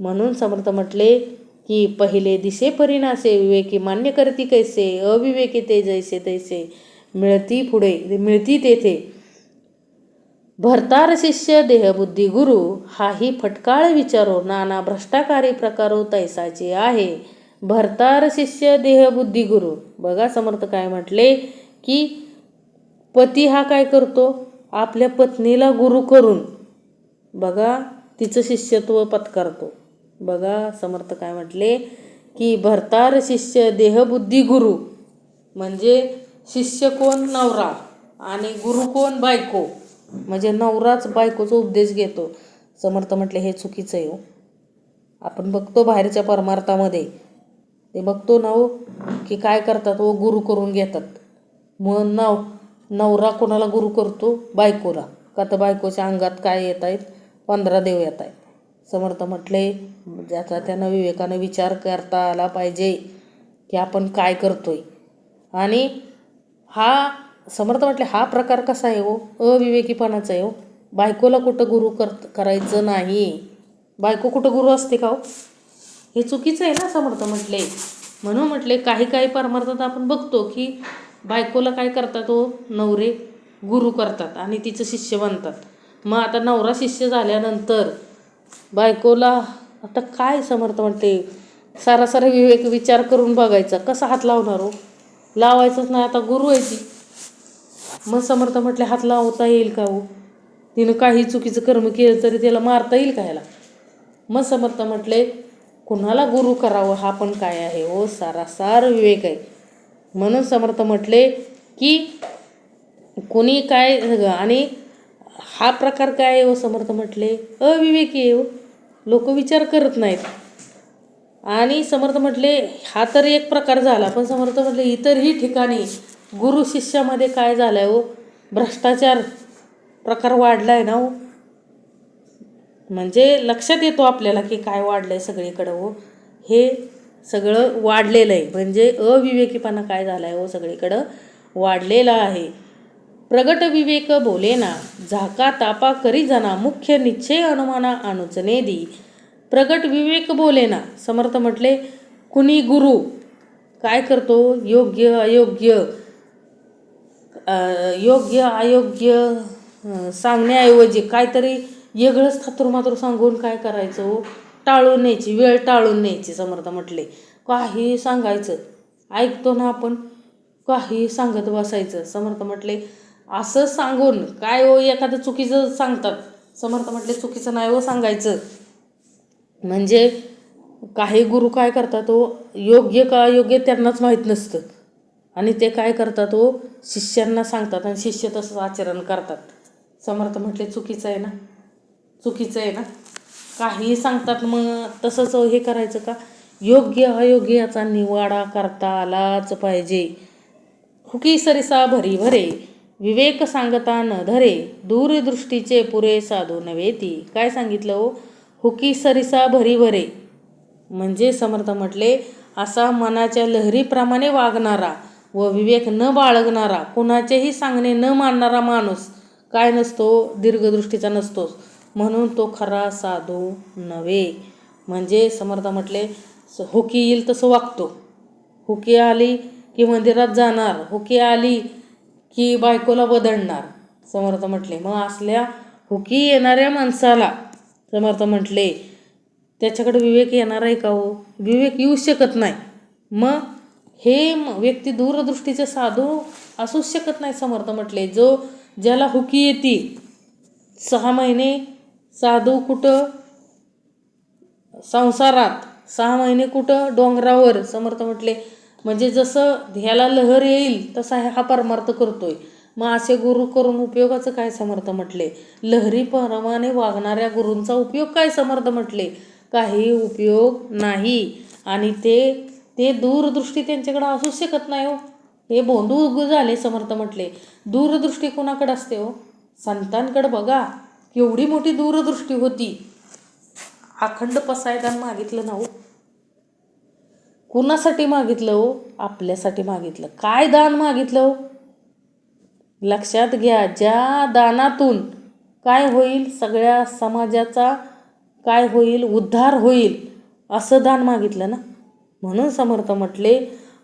म्हणून समर्थ म्हटले की पहिले दिसे परिणासे, विवेकी मान्य करती कैसे, अविवेकी ते जैसे तैसे मिळती पुढे मिळती तेथे. भरतार शिष्य देहबुद्धी गुरु, हाही फटकाळ विचारो, नाना भ्रष्टाकारी प्रकारो तैसाचे आहे. भरतार शिष्य देहबुद्धी गुरु. बघा समर्थ काय म्हटले की पती हा काय करतो, आपल्या पत्नीला गुरु करून बघा तिचं शिष्यत्व पत्करतो. बघा समर्थ काय म्हटले की भरतार शिष्य देहबुद्धी गुरु, म्हणजे शिष्य कोण, नवरा, आणि गुरु कोण, बायको. म्हणजे नवराच बायकोचा उपदेश घेतो. समर्थ म्हटले हे चुकीचं आहे हो. आपण बघतो बाहेरच्या परमार्थामध्ये ते बघतो ना हो की काय करतात हो, गुरु करून घेतात. मग नवरा कोणाला गुरु करतो, बायकोला. का तर बायकोच्या अंगात काय येत आहेत, 15 देव येत आहेत. समर्थ म्हटले ज्याचा त्यानं विवेकानं विचार करता आला पाहिजे की आपण काय करतोय. आणि हा समर्थ म्हटले हा प्रकार कसा आहे हो, अविवेकीपणाचा आहे हो. बायकोला कुठं गुरु करायचं नाही. बायको कुठं गुरु असते का हो, हे चुकीचं आहे ना समर्थ म्हटले. म्हणून म्हटले काही परमार्थात आपण बघतो की बायकोला काय करतात हो, नवरे गुरु करतात आणि तिचं शिष्य बनतात. मग आता नवरा शिष्य झाल्यानंतर बायकोला आता काय समर्थ म्हणते, सारासारा विवेक विचार करून बघायचा, कसा हात लावणार हो, लावायचंच नाही. आता गुरु आहे ती. मग समर्थ म्हटले हात लावता येईल का हो, तिनं काही चुकीचं कर्म केलं तरी त्याला मारता येईल का ह्याला. मग समर्थ म्हटले कुणाला गुरु करावं हा पण काय आहे हो, सारासार विवेक आहे. म्हणून समर्थ म्हटले की कोणी काय, आणि हा प्रकार काय आहे हो, समर्थ म्हटले अविवेकी आहे हो, लोक विचार करत नाहीत. आणि समर्थ म्हटले हा तर एक प्रकार झाला, पण समर्थ म्हटले इतरही ठिकाणी गुरु शिष्यामध्ये काय झालं आहे हो, भ्रष्टाचार प्रकार वाढला आहे ना हो. म्हणजे लक्षात येतो आपल्याला की काय वाढलं आहे सगळीकडं हो, हे सगळं वाढलेलं आहे. म्हणजे अविवेकीपणा काय झाला आहे हो, सगळीकडं वाढलेला आहे. प्रगट विवेक बोलेना, झाका तापा करी जना, मुख्य निश्चय अनुमाना अनुचने दी. प्रगट विवेक बोलेना. समर्थ म्हटले कुणी गुरु काय करतो, योग्य अयोग्य सांगण्याऐवजी काहीतरी वेगळंच थातुरमातुर सांगून काय करायचं हो, टाळून न्यायची, वेळ टाळून न्यायची. समर्थ म्हटले काही सांगायचं, ऐकतो ना आपण, काही सांगत बसायचं. समर्थ म्हटले असं सांगून काय हो, एखादं चुकीचं सांगतात. समर्थ म्हटले चुकीचं नाही हो सांगायचं. म्हणजे काही गुरु काय करतात हो, योग्य का अयोग्य त्यांनाच माहीत नसतं आणि ते काय करतात हो, शिष्यांना सांगतात आणि शिष्य तसंच आचरण करतात. समर्थ म्हटले चुकीचं आहे ना, चुकीचं आहे ना. काही सांगतात मग तसंच हे करायचं का, योग्य अयोग्य याचा निवाडा करता आलाच पाहिजे. हुकी सरिसा भरी भरे, विवेक सांगता न धरे, दूरदृष्टीचे पुरे साधू नव्हेती. काय सांगितलं हो, हुकी सरिसा भरी भरे. म्हणजे समर्थ म्हटले असा मनाच्या लहरीप्रमाणे वागणारा व विवेक न बाळगणारा, कुणाचेही सांगणे न मानणारा माणूस काय नसतो, दीर्घदृष्टीचा नसतोच. म्हणून तो खरा साधू नव्हे. म्हणजे समर्थ म्हटले हुकी येईल तसं वागतो. हुकी आली की मंदिरात जाणार, हुकी आली की बायकोला बदलणार. समर्थ म्हटले मग असल्या हुकी येणाऱ्या माणसाला समर्थ म्हटले त्याच्याकडे विवेक येणार आहे का हो, विवेक येऊ शकत नाही. मग हे व्यक्ती दूरदृष्टीचे साधू असूच शकत नाही. समर्थ म्हटले ज्याला हुकी येते 6 महिने साधू कुठं संसारात, 6 महिने कुठं डोंगरावर. समर्थ म्हटले म्हणजे जसं ह्याला लहर येईल तसा हा परमार्थ करतोय. मग असे गुरु करून उपयोगाचं काय. समर्थ म्हटले लहरीप्रमाणे वागणाऱ्या गुरूंचा उपयोग काय. समर्थ म्हटले काही उपयोग नाही. आणि ते दूरदृष्टी त्यांच्याकडे असूच शकत नाही हो, हे भोंदू झाले. समर्थ म्हटले दूरदृष्टी कोणाकडे असते हो, संतांकडे बघा केवढी मोठी दूरदृष्टी होती. अखंड पसायदान मागितलं ना हो, कुणासाठी मागितलं हो, आपल्यासाठी मागितलं. काय दान मागितलं हो, लक्षात घ्या. ज्या दानातून काय होईल, सगळ्या समाजाचा काय होईल, उद्धार होईल असं दान मागितलं ना. म्हणून समर्थ म्हटले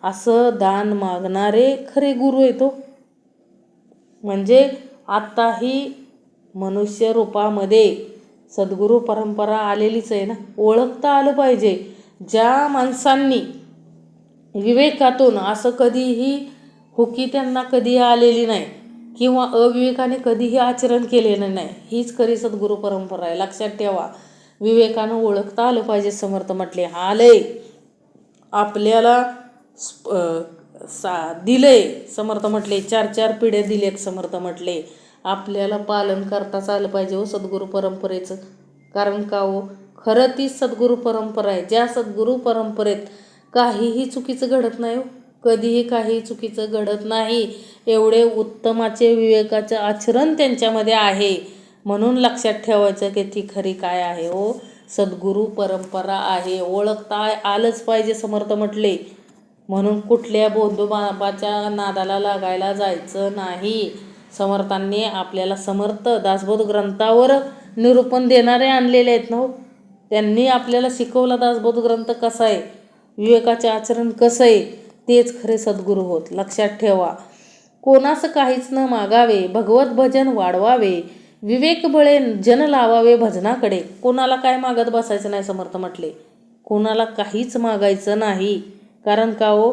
असं दान मागणारे खरे गुरु येतो. म्हणजे आत्ताही मनुष्य रूपामध्ये सद्गुरू परंपरा आलेलीच आहे ना. ओळखता आलं पाहिजे. ज्या माणसांनी विवेकातून असं कधीही हुकी त्यांना कधी आलेली नाही किंवा अविवेकाने कधीही आचरण केलेलं नाही, हीच खरी सद्गुरू परंपरा आहे. लक्षात ठेवा. विवेकानं ओळखता आलं पाहिजे. समर्थ म्हटले आलंय आपल्याला दिलंय. समर्थ म्हटले 4 पिढ्या दिलेत. समर्थ म्हटले आपल्याला पालन करताच आलं पाहिजे हो सद्गुरू परंपरेचं. कारण का हो, खरं तीच सद्गुरू परंपरा आहे. ज्या सद्गुरू परंपरेत काहीही चुकीचं घडत नाही हो, कधीही काही चुकीचं घडत नाही. एवढे उत्तमाचे विवेकाचे आचरण त्यांच्यामध्ये आहे. म्हणून लक्षात ठेवायचं की ती खरी काय आहे हो, सद्गुरू परंपरा आहे. ओळखता आलंच पाहिजे. समर्थ म्हटले म्हणून कुठल्या बोधोबाबाच्या नादाला लागायला जायचं नाही. समर्थांनी आपल्याला समर्थ दासबोध ग्रंथावर निरूपण देणारे आणलेले आहेत ना हो. त्यांनी आपल्याला शिकवला दासबोध ग्रंथ कसा आहे, विवेकाचे आचरण कसं आहे, तेच खरे सद्गुरू होत. लक्षात ठेवा. कोणास काहीच न मागावे, भगवत भजन वाढवावे, विवेक बळे जन लावावे भजनाकडे. कोणाला काय मागत बसायचं नाही. समर्थ म्हटले कोणाला काहीच मागायचं नाही. कारण का हो,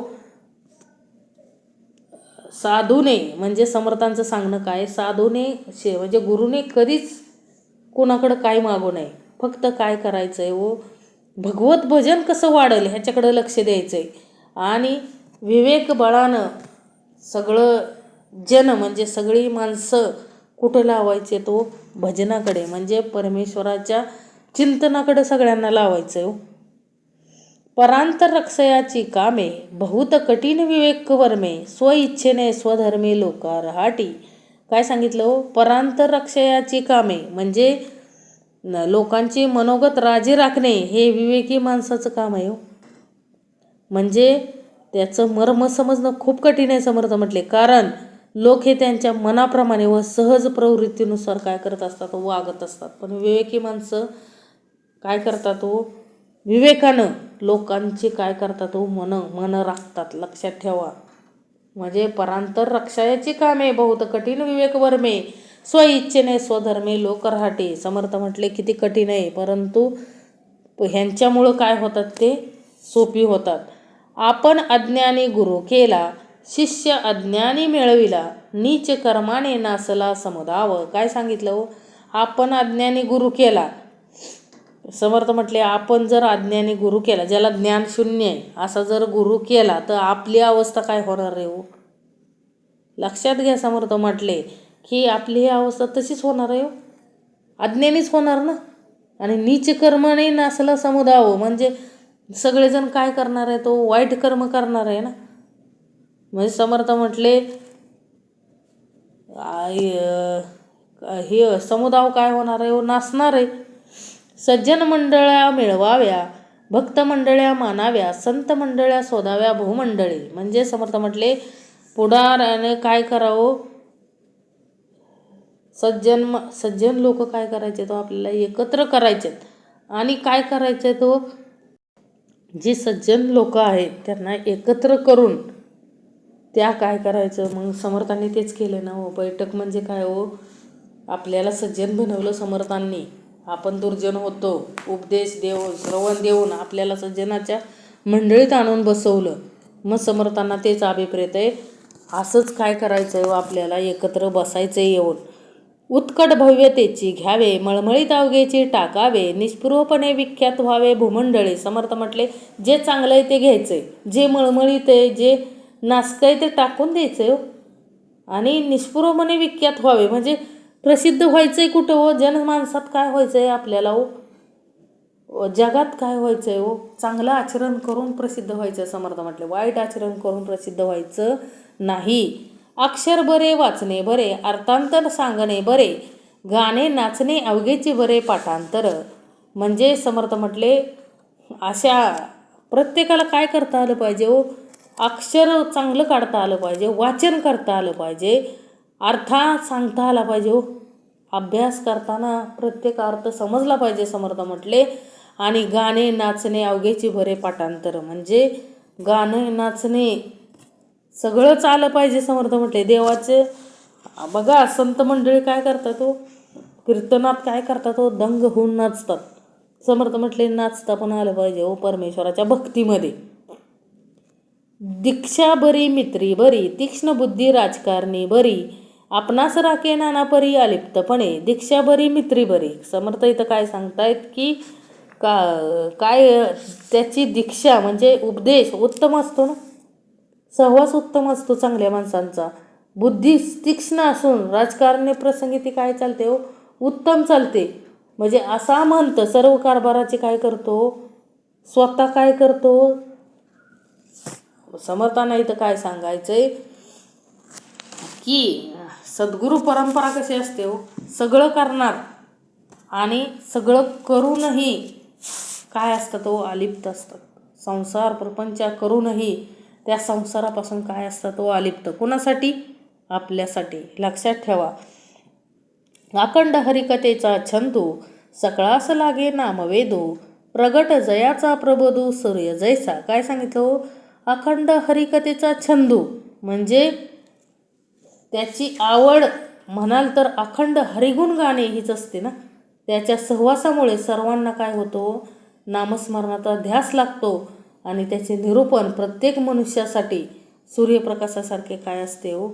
साधूने म्हणजे समर्थांचं सांगणं काय, साधूने म्हणजे गुरुने कधीच कोणाकडं काय मागू नये. फक्त काय करायचं आहे हो, भगवत भजन कसं वाढेल ह्याच्याकडं लक्ष द्यायचं आहे. आणि विवेक बळानं सगळं जन म्हणजे सगळी माणसं कुठं लावायचे तो भजनाकडे म्हणजे परमेश्वराच्या चिंतनाकडे सगळ्यांना लावायचं आहे हो. परांतर रक्षयाची कामे बहुत कठीण विवेक वर्मे, स्वइच्छेने स्वधर्मे लोका रहाटी. काय सांगितलं हो, परांतर रक्षयाची कामे म्हणजे लोकांची मनोगत राजी राखणे हे विवेकी माणसाचं काम आहे हो. म्हणजे त्याचं मर्म समजणं खूप कठीण आहे. समर्थ म्हटले कारण लोक हे त्यांच्या मनाप्रमाणे व सहज प्रवृत्तीनुसार काय करत असतात, वागत असतात. पण विवेकी माणसं काय करतात हो, विवेकानं लोकांची काय करतात हो, मन राखतात. लक्षात ठेवा. म्हणजे परांतर रक्षायाची कामे बहुत कठीण विवेक वर्मे, स्वइच्छेने स्वधर्मे लोक रहाटे. समर्थ म्हटले किती कठीण आहे, परंतु ह्यांच्यामुळं काय होतात ते सोपी होतात. आपण अज्ञानी गुरु केला, शिष्य अज्ञानी मिळविला, नीच कर्माने नासला समुदाव. काय सांगितलं हो, आपण अज्ञानी गुरु केला. समर्थ म्हटले आपण जर अज्ञानी गुरु केला, ज्याला ज्ञान शून्य आहे असा जर गुरु केला तर आपली अवस्था काय होणार आहे हो. लक्षात घ्या. समर्थ म्हटले की आपली ही अवस्था तशीच होणार आहे हो, अज्ञानीच होणार ना. आणि नीच कर्माने नासला समुदाव म्हणजे सगळेजण काय करणार आहे, तो वाईट कर्म करणार आहे ना. म्हणजे समर्थ म्हटले हे समुदाव काय होणार आहे हो, नासणार आहे. सज्जन मंडळ्या मिळवाव्या, भक्त मंडळ्या मानाव्या, संत मंडळ्या शोधाव्या भूमंडळी. म्हणजे समर्थ म्हटले पुढाऱ्याने काय करावं, सज्जन लोक काय करायचे तो आपल्याला एकत्र करायचे. आणि काय करायचे तो, जे सज्जन लोक आहेत त्यांना एकत्र करून त्या काय करायचं. मग समर्थांनी तेच केलं ना हो. बैठक म्हणजे काय हो, आपल्याला सज्जन बनवलं समर्थांनी. आपण दुर्जन होतो, उपदेश देऊन श्रवण देऊन आपल्याला सज्जनाच्या मंडळीत आणून बसवलं. मग समर्थांना तेच अभिप्रेत आहे. असंच काय करायचं आहे, आपल्याला एकत्र बसायचं आहे. येऊन उत्कट भव्यतेची घ्यावे, मळमळीत अवघेची टाकावे, निष्पृहपणे विख्यात व्हावे भूमंडळी. समर्थ म्हटले जे चांगलं आहे ते घ्यायचं आहे, जे मळमळीत आहे जे नासकं आहे ते टाकून द्यायचं आहे हो. आणि निष्पृहपणे विख्यात व्हावे म्हणजे प्रसिद्ध व्हायचं आहे कुठं हो, जनमानसात काय व्हायचं आहे आपल्याला हो, जगात काय व्हायचं आहे हो, चांगलं आचरण करून प्रसिद्ध व्हायचं आहे. समर्थ म्हटले वाईट आचरण करून प्रसिद्ध व्हायचं नाही. अक्षर बरे वाचणे बरे, अर्थांतर सांगणे बरे, गाणे नाचणे अवघेचे बरे पाठांतर. म्हणजे समर्थ म्हटले अशा प्रत्येकाला काय करता आलं पाहिजे हो, अक्षर चांगलं काढता आलं पाहिजे, वाचन करता आलं पाहिजे, अर्थात सांगता आला पाहिजे हो. अभ्यास करताना प्रत्येक अर्थ समजला पाहिजे. समर्थ म्हटले आणि गाणे नाचणे अवघेची बरे पाठांतर म्हणजे गाणं नाचणे सगळंच आलं पाहिजे. समर्थ म्हटले देवाचे बघा संत मंडळी काय करतात हो, कीर्तनात काय करतात हो, दंग होऊन नाचतात. समर्थ म्हटले नाचता पण आलं पाहिजे हो परमेश्वराच्या भक्तीमध्ये. दीक्षा बरी मित्री बरी, तीक्ष्ण बुद्धी राजकारणी बरी, आपणास राखे नाना परी अलिप्तपणे, दीक्षा बरी मित्री बरी. समर्थ इथं काय सांगतायत की काय त्याची दीक्षा म्हणजे उपदेश उत्तम असतो ना, सहवास उत्तम असतो चांगल्या माणसांचा, बुद्धी तीक्ष्ण असून राजकारणी प्रसंगी ती काय चालते हो, उत्तम चालते. म्हणजे असा म्हणतं सर्व कारभाराचे काय करतो, स्वतः काय करतो. समर्थांना इथं काय सांगायचंय की सद्गुरू परंपरा कशी असते हो, सगळं करणार आणि सगळं करूनही काय असतात हो, अलिप्त असतात. संसार प्रपंच करूनही त्या संसारापासून काय असतात हो, अलिप्त. कुणासाठी, आपल्यासाठी. लक्षात ठेवा. अखंड हरिकथेचा छंदू, सकळास लागे नामवेदू, प्रगट जयाचा प्रबोधू सूर्य जैसा. काय सांगितलं हो, अखंड हरिकथेचा छंदू म्हणजे त्याची आवड म्हणाल तर अखंड हरिगुण गाणे हीच असते ना. त्याच्या सहवासामुळे सर्वांना काय होतो, नामस्मरणाचा ध्यास लागतो आणि त्याचे निरूपण प्रत्येक मनुष्यासाठी सूर्यप्रकाशासारखे काय असते हो,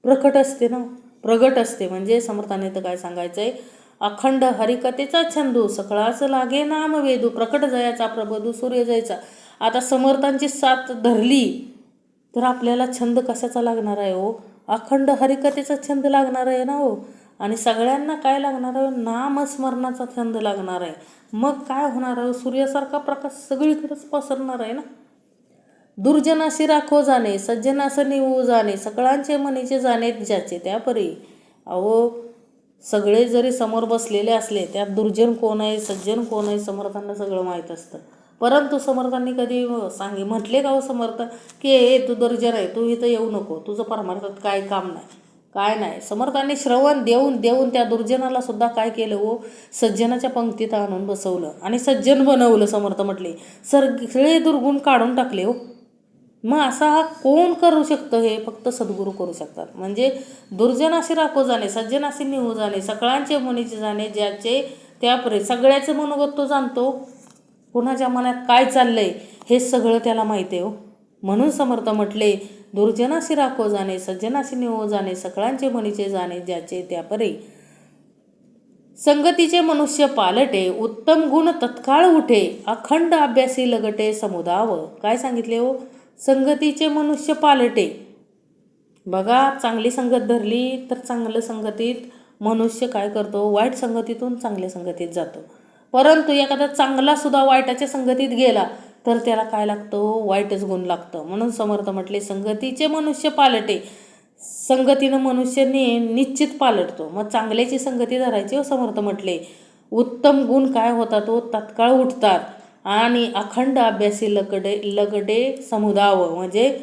प्रकट असते ना, प्रगट असते. म्हणजे समर्थाने तर काय सांगायचंय, अखंड हरिकथेचा छंदू, सकळास लागे नाम वेदू, प्रकट जयाचा प्रबोधू सूर्य जयचा. आता समर्थांची साथ धरली तर आपल्याला छंद कशाचा लागणार आहे हो, अखंड हरिकथेचा छंद लागणार आहे ना हो. आणि सगळ्यांना काय लागणार आहे, नामस्मरणाचा छंद लागणार आहे. मग काय होणार आहे, सूर्यासारखा प्रकाश सगळीकडेच पसरणार आहे ना. दुर्जनाशी राखो जाणे, सज्जनास निवू जाणे, सकळांचे मनीचे जाणे ज्याचे त्यापरी. अहो सगळे जरी समोर बसलेले असले त्यात दुर्जन कोण आहे सज्जन कोण आहे समर्थांना सगळं माहीत असतं. परंतु समर्थांनी कधी म्हटले का हो समर्थ की हे तू दुर्जन आहे, तू इथं येऊ नको, तुझं परमार्थात काय काम नाही, काय नाही. समर्थांनी श्रवण देऊन देऊन त्या दुर्जनाला सुद्धा काय केलं हो, सज्जनाच्या पंक्तीत आणून बसवलं आणि सज्जन बनवलं. समर्थ म्हटले सगळे दुर्गुण काढून टाकले हो. मग असा हा कोण करू शकतं, हे फक्त सद्गुरू करू शकतात. म्हणजे दुर्जनाशी राखो जाणे, सज्जनाशी निवू जाणे, सकळांचे मनीचे जाणे ज्याचे त्यापरी. सगळ्याचं मनोगत तो जाणतो, कुणाच्या मनात काय चाललंय हे सगळं त्याला माहिती आहे हो. म्हणून समर्थ म्हटले दुर्जनाशी राखो जाणे, सज्जनाशी निवू जाणे, सकळांचे मनीचे जाणे ज्याचे त्यापरी. संगतीचे मनुष्य पालटे, उत्तम गुण तत्काळ उठे, अखंड अभ्यासी लगटे समुदाव. काय सांगितले हो, संगतीचे मनुष्य पालटे. बघा चांगली संगत धरली तर चांगलं संगतीत मनुष्य काय करतो, वाईट संगतीतून चांगल्या संगतीत जातो. परंतु एखादा चांगला सुद्धा वाईटाच्या संगतीत गेला तर त्याला काय लागतो, वाईटच गुण लागतं. म्हणून समर्थ म्हटले संगतीचे मनुष्य पालटे. संगतीनं मनुष्य निश्चित पालटतो. मग चांगल्याची संगती धरायची हो. समर्थ म्हटले उत्तम गुण काय होतात हो, तत्काळ उठतात आणि अखंड अभ्यासी लगडे समुदाव. म्हणजे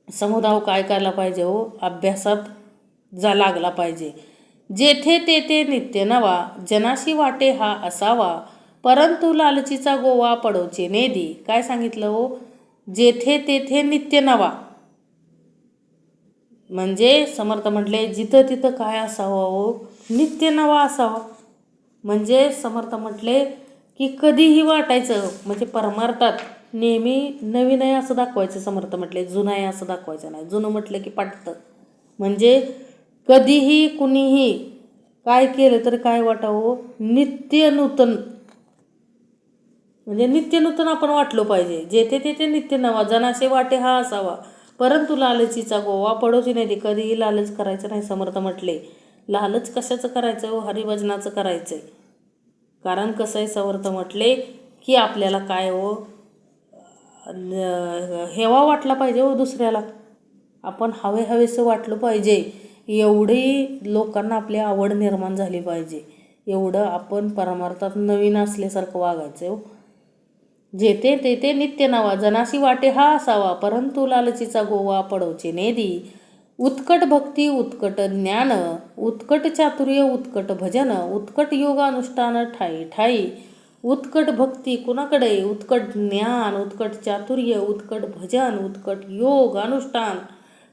समुदाव काय करायला पाहिजे हो, अभ्यासात लागला पाहिजे. जेथे तेथे नित्य नवा, जनाशी वाटे हा असावा, परंतु लालचीचा गोवा पडोचे नेदी. काय सांगितलं हो, जेथे तेथे नित्य नवा. म्हणजे समर्थ म्हटले जिथं तिथं काय असावं हो, नित्य नवा असावा. म्हणजे समर्थ म्हटले की कधीही वाटायचं म्हणजे परमार्थात नेहमी नवीन आहे असं दाखवायचं. समर्थ म्हटले जुनं आहे असं दाखवायचं नाही. जुनं म्हटलं की पटतं. म्हणजे कधीही कुणीही काय केलं तरी काय वाटावं, नित्य नूतन. म्हणजे नित्य नूतन आपण वाटलो पाहिजे. जेथे तेथे नित्य नवा, जनाशे वाटे हा असावा, परंतु लालचीचा गोवा पडोची नाही. कधीही लालच करायचं नाही. समर्थ म्हटले लालच कशाचं करायचं हो, हरिभजनाचं करायचंय. कारण कसं आहे, समर्थ म्हटले की आपल्याला काय हो, हेवा वाटला पाहिजे हो दुसऱ्याला, आपण हवेसं वाटलं पाहिजे. एवढी लोकांना आपली आवड निर्माण झाली पाहिजे. एवढं आपण परमार्थात नवीन असल्यासारखं वागायचं हो. जेथे तेथे नित्य नवा, जनाशी वाटे हा असावा, परंतु लालचीचा गोवा पडोचे नेदी. उत्कट भक्ती, उत्कट ज्ञान, उत्कट चातुर्य, उत्कट भजन, उत्कट योगानुष्ठान ठाई ठाई. उत्कट भक्ती कुणाकडे, उत्कट ज्ञान, उत्कट चातुर्य, उत्कट भजन, उत्कट योग अनुष्ठान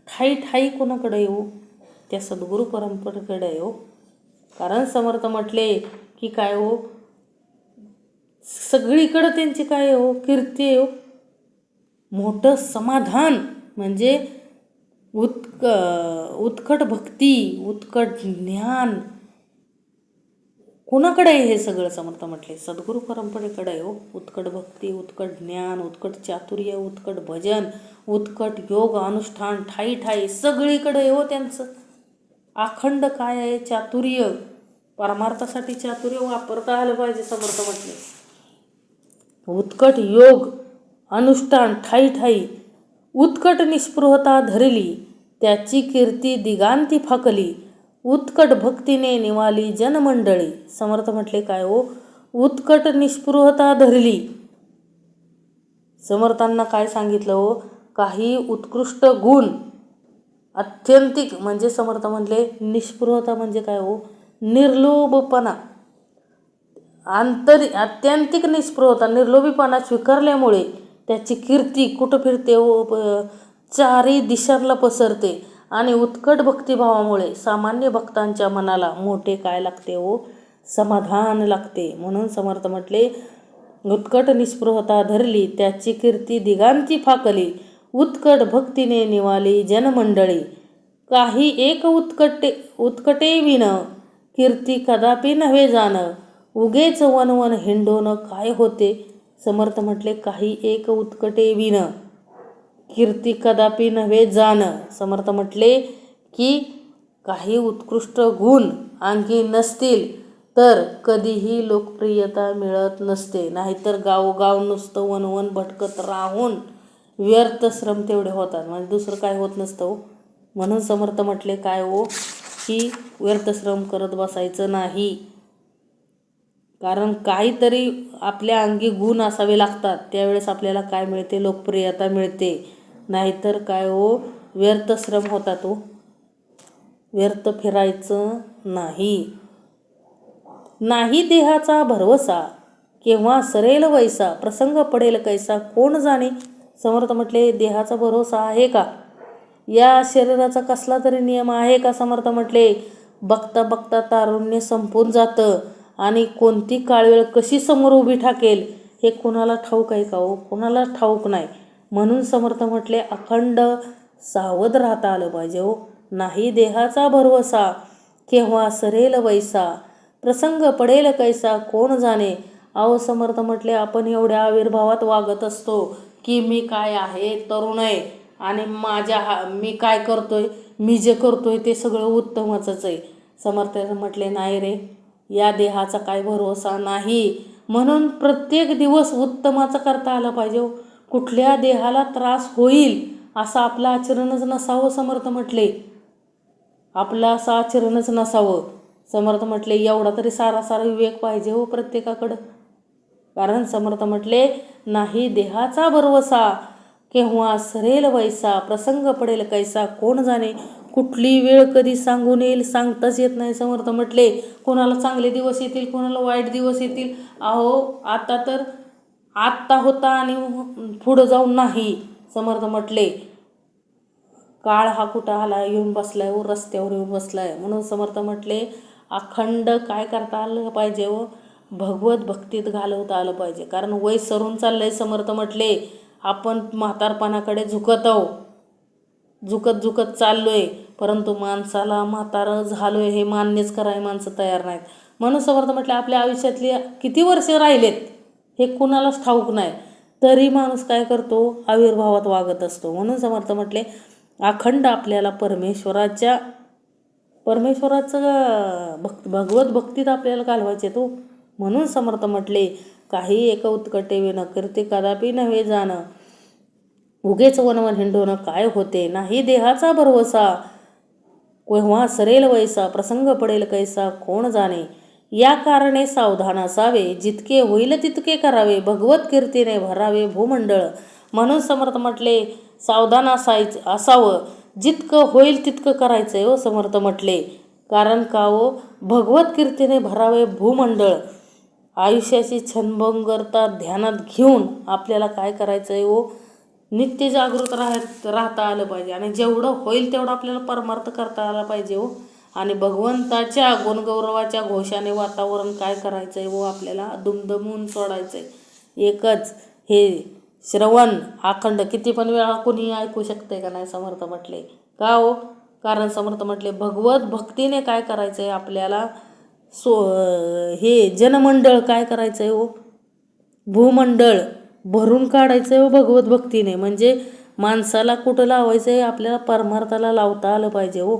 ठाई ठाई कुणाकडे हो, त्या सद्गुरू परंपरेकडे हो. कारण समर्थ म्हटले की काय हो, सगळीकडं त्यांची काय हो कीर्ती आहे हो. मोठं समाधान म्हणजे उत्कट भक्ती, उत्कट ज्ञान कुणाकडे आहे हे सगळं? समर्थ म्हटले सद्गुरू परंपरेकडे आहे हो. उत्कट भक्ती, उत्कट ज्ञान, उत्कट चातुर्य, उत्कट भजन, उत्कट योग अनुष्ठान ठाई ठाई सगळीकडे आहे हो त्यांचं. अखंड काय आहे चातुर्य, परमार्थासाठी चातुर्य वापरता आलं पाहिजे. समर्थ म्हटले उत्कट योग अनुष्ठान ठाई ठाई, उत्कट निस्पृहता धरली, त्याची कीर्ती दिगांती फाकली, उत्कट भक्तीने निवाली जनमंडळी. समर्थ म्हटले काय हो, उत्कट निस्पृहता धरली. समर्थांना काय सांगितलं हो, काही उत्कृष्ट गुण अत्यंतिक म्हणजे समर्थ म्हटले निस्पृहता म्हणजे काय हो, निर्लोभपणा, अत्यंतिक निस्पृहता निर्लोभीपणा स्वीकारल्यामुळे त्याची कीर्ती कुठं फिरते हो, चारी दिशांना पसरते. आणि उत्कट भक्तिभावामुळे सामान्य भक्तांच्या मनाला मोठे काय लागते हो, समाधान लागते. म्हणून समर्थ म्हटले उत्कट निस्पृहता धरली, त्याची कीर्ती दिगांती फाकली, उत्कट भक्तीने निवाली जनमंडळी. काही एक उत्कटे विन, कीर्ती कदापि नव्हे जाण, उगेच वनवन हिंडोन काय होते. समर्थ म्हटले काही एक उत्कटे विन, कीर्ती कदापि नव्हे जाण. समर्थ म्हटले की काही उत्कृष्ट गुण अंगी नसतील तर कधीही लोकप्रियता मिळत नसते. नाहीतर गावोगाव नुसतं वनवन भटकत राहून व्यर्थ श्रम तेवढे होतात, म्हणजे दुसरं काय होत नसतं हो. म्हणून समर्थ म्हटले काय हो, की व्यर्थ श्रम करत बसायचं नाही. कारण काहीतरी आपल्या अंगी गुण असावे लागतात, त्यावेळेस आपल्याला काय मिळते, लोकप्रियता मिळते. नाहीतर काय हो, व्यर्थ श्रम होतात हो, व्यर्थ फिरायचं नाही. नाही देहाचा भरवसा, केव्हा सरेल वैसा, प्रसंग पडेल कैसा कोण जाणे. समर्थ म्हटले देहाचा भरोसा आहे का, या शरीराचा कसला तरी नियम आहे का. समर्थ म्हटले बघता बघता तारुण्य संपून जातं आणि कोणती काळवेळ कशी समोर उभी ठाकेल हे कोणाला ठाऊक आहे का हो, कोणाला ठाऊक नाही. म्हणून समर्थ म्हटले अखंड सावध राहता आलं पाहिजे हो. नाही देहाचा भरवसा, केव्हा सरेल वैसा, प्रसंग पडेल कैसा कोण जाणे. अहो समर्थ म्हटले आपण एवढ्या आविर्भावात वागत असतो की मी काय आहे, तरुण आहे आणि मी काय करतोय, मी जे करतोय ते सगळं उत्तमच आहे. समर्थ म्हटले नाही रे, या देहाचा काय भरोसा नाही. म्हणून प्रत्येक दिवस उत्तमाचा करता आला पाहिजे. कुठल्या देहाला त्रास होईल असं आपलं आचरणच नसावं. समर्थ म्हटले आपलं असं आचरणच नसावं. समर्थ म्हटले एवढा तरी सारा विवेक पाहिजे हो प्रत्येकाकडं. कारण समर्थ म्हटले नाही देहाचा भरवसा, केव्हा सरेल वैसा, प्रसंग पडेल कैसा कोण जाणे. कुठली वेळ कधी सांगून येईल सांगताच येत नाही. समर्थ म्हटले कोणाला चांगले दिवस येतील, कोणाला वाईट दिवस येतील. अहो आता तर आत्ता होता आणि पुढं जाऊन नाही. समर्थ म्हटले काळ हा कुठं आला येऊन बसलाय हो, रस्त्यावर येऊन बसलाय. म्हणून समर्थ म्हटले अखंड काय करता आलं पाहिजे हो, भगवत भक्तीत घालवता आलं पाहिजे. कारण वय सरून चाललंय. समर्थ म्हटले आपण म्हातारपणाकडे झुकत चाललोय, परंतु माणसाला म्हातारं झालोय हे मान्यच कराय माणसं तयार नाहीत. म्हणून समर्थ म्हटले आपल्या आयुष्यातली किती वर्ष राहिलेत हे कुणालाच ठाऊक नाही, तरी माणूस काय करतो, आविर्भावात वागत असतो. म्हणून समर्थ म्हटले अखंड आपल्याला परमेश्वराचं भगवत भक्तीत आपल्याला घालवायचे तो. म्हणून समर्थ म्हटले काही एक उत्कटे विन, कीर्ती कदापि नव्हे जाण, उगेच वनवन हिंडोन काय होते. नाही देहाचा भरवसा, केव्हा सरेल वैसा, प्रसंग पडेल कैसा कोण जाणे. या कारणे सावधान असावे, जितके होईल तितके करावे, भगवत कीर्तीने भरावे भूमंडळ. म्हणून समर्थ म्हटले सावधान असावं, जितकं होईल तितकं करायचं आहे हो. समर्थ म्हटले कारण का हो, भगवत कीर्तीने भरावे भूमंडळ. आयुष्याची छनभंगरता ध्यानात घेऊन आपल्याला काय करायचं आहे हो, नित्य जागृत राहता आलं पाहिजे. आणि जेवढं होईल तेवढं आपल्याला परमार्थ करता आला पाहिजे हो. आणि भगवंताच्या गुणगौरवाच्या घोषाने वातावरण काय करायचं आहे व आपल्याला दुमदमून सोडायचं आहे. एकच हे श्रवण अखंड किती पण वेळा कोणी ऐकू शकते का नाही समर्थ म्हटले. का हो? कारण समर्थ म्हटले भगवत भक्तीने काय करायचं आहे आपल्याला हे जनमंडळ काय करायचं आहे हो, भूमंडळ भरून काढायचं आहे हो भगवत भक्तीने. म्हणजे माणसाला कुठं लावायचं आहे, आपल्याला परमार्थाला लावता आलं पाहिजे हो.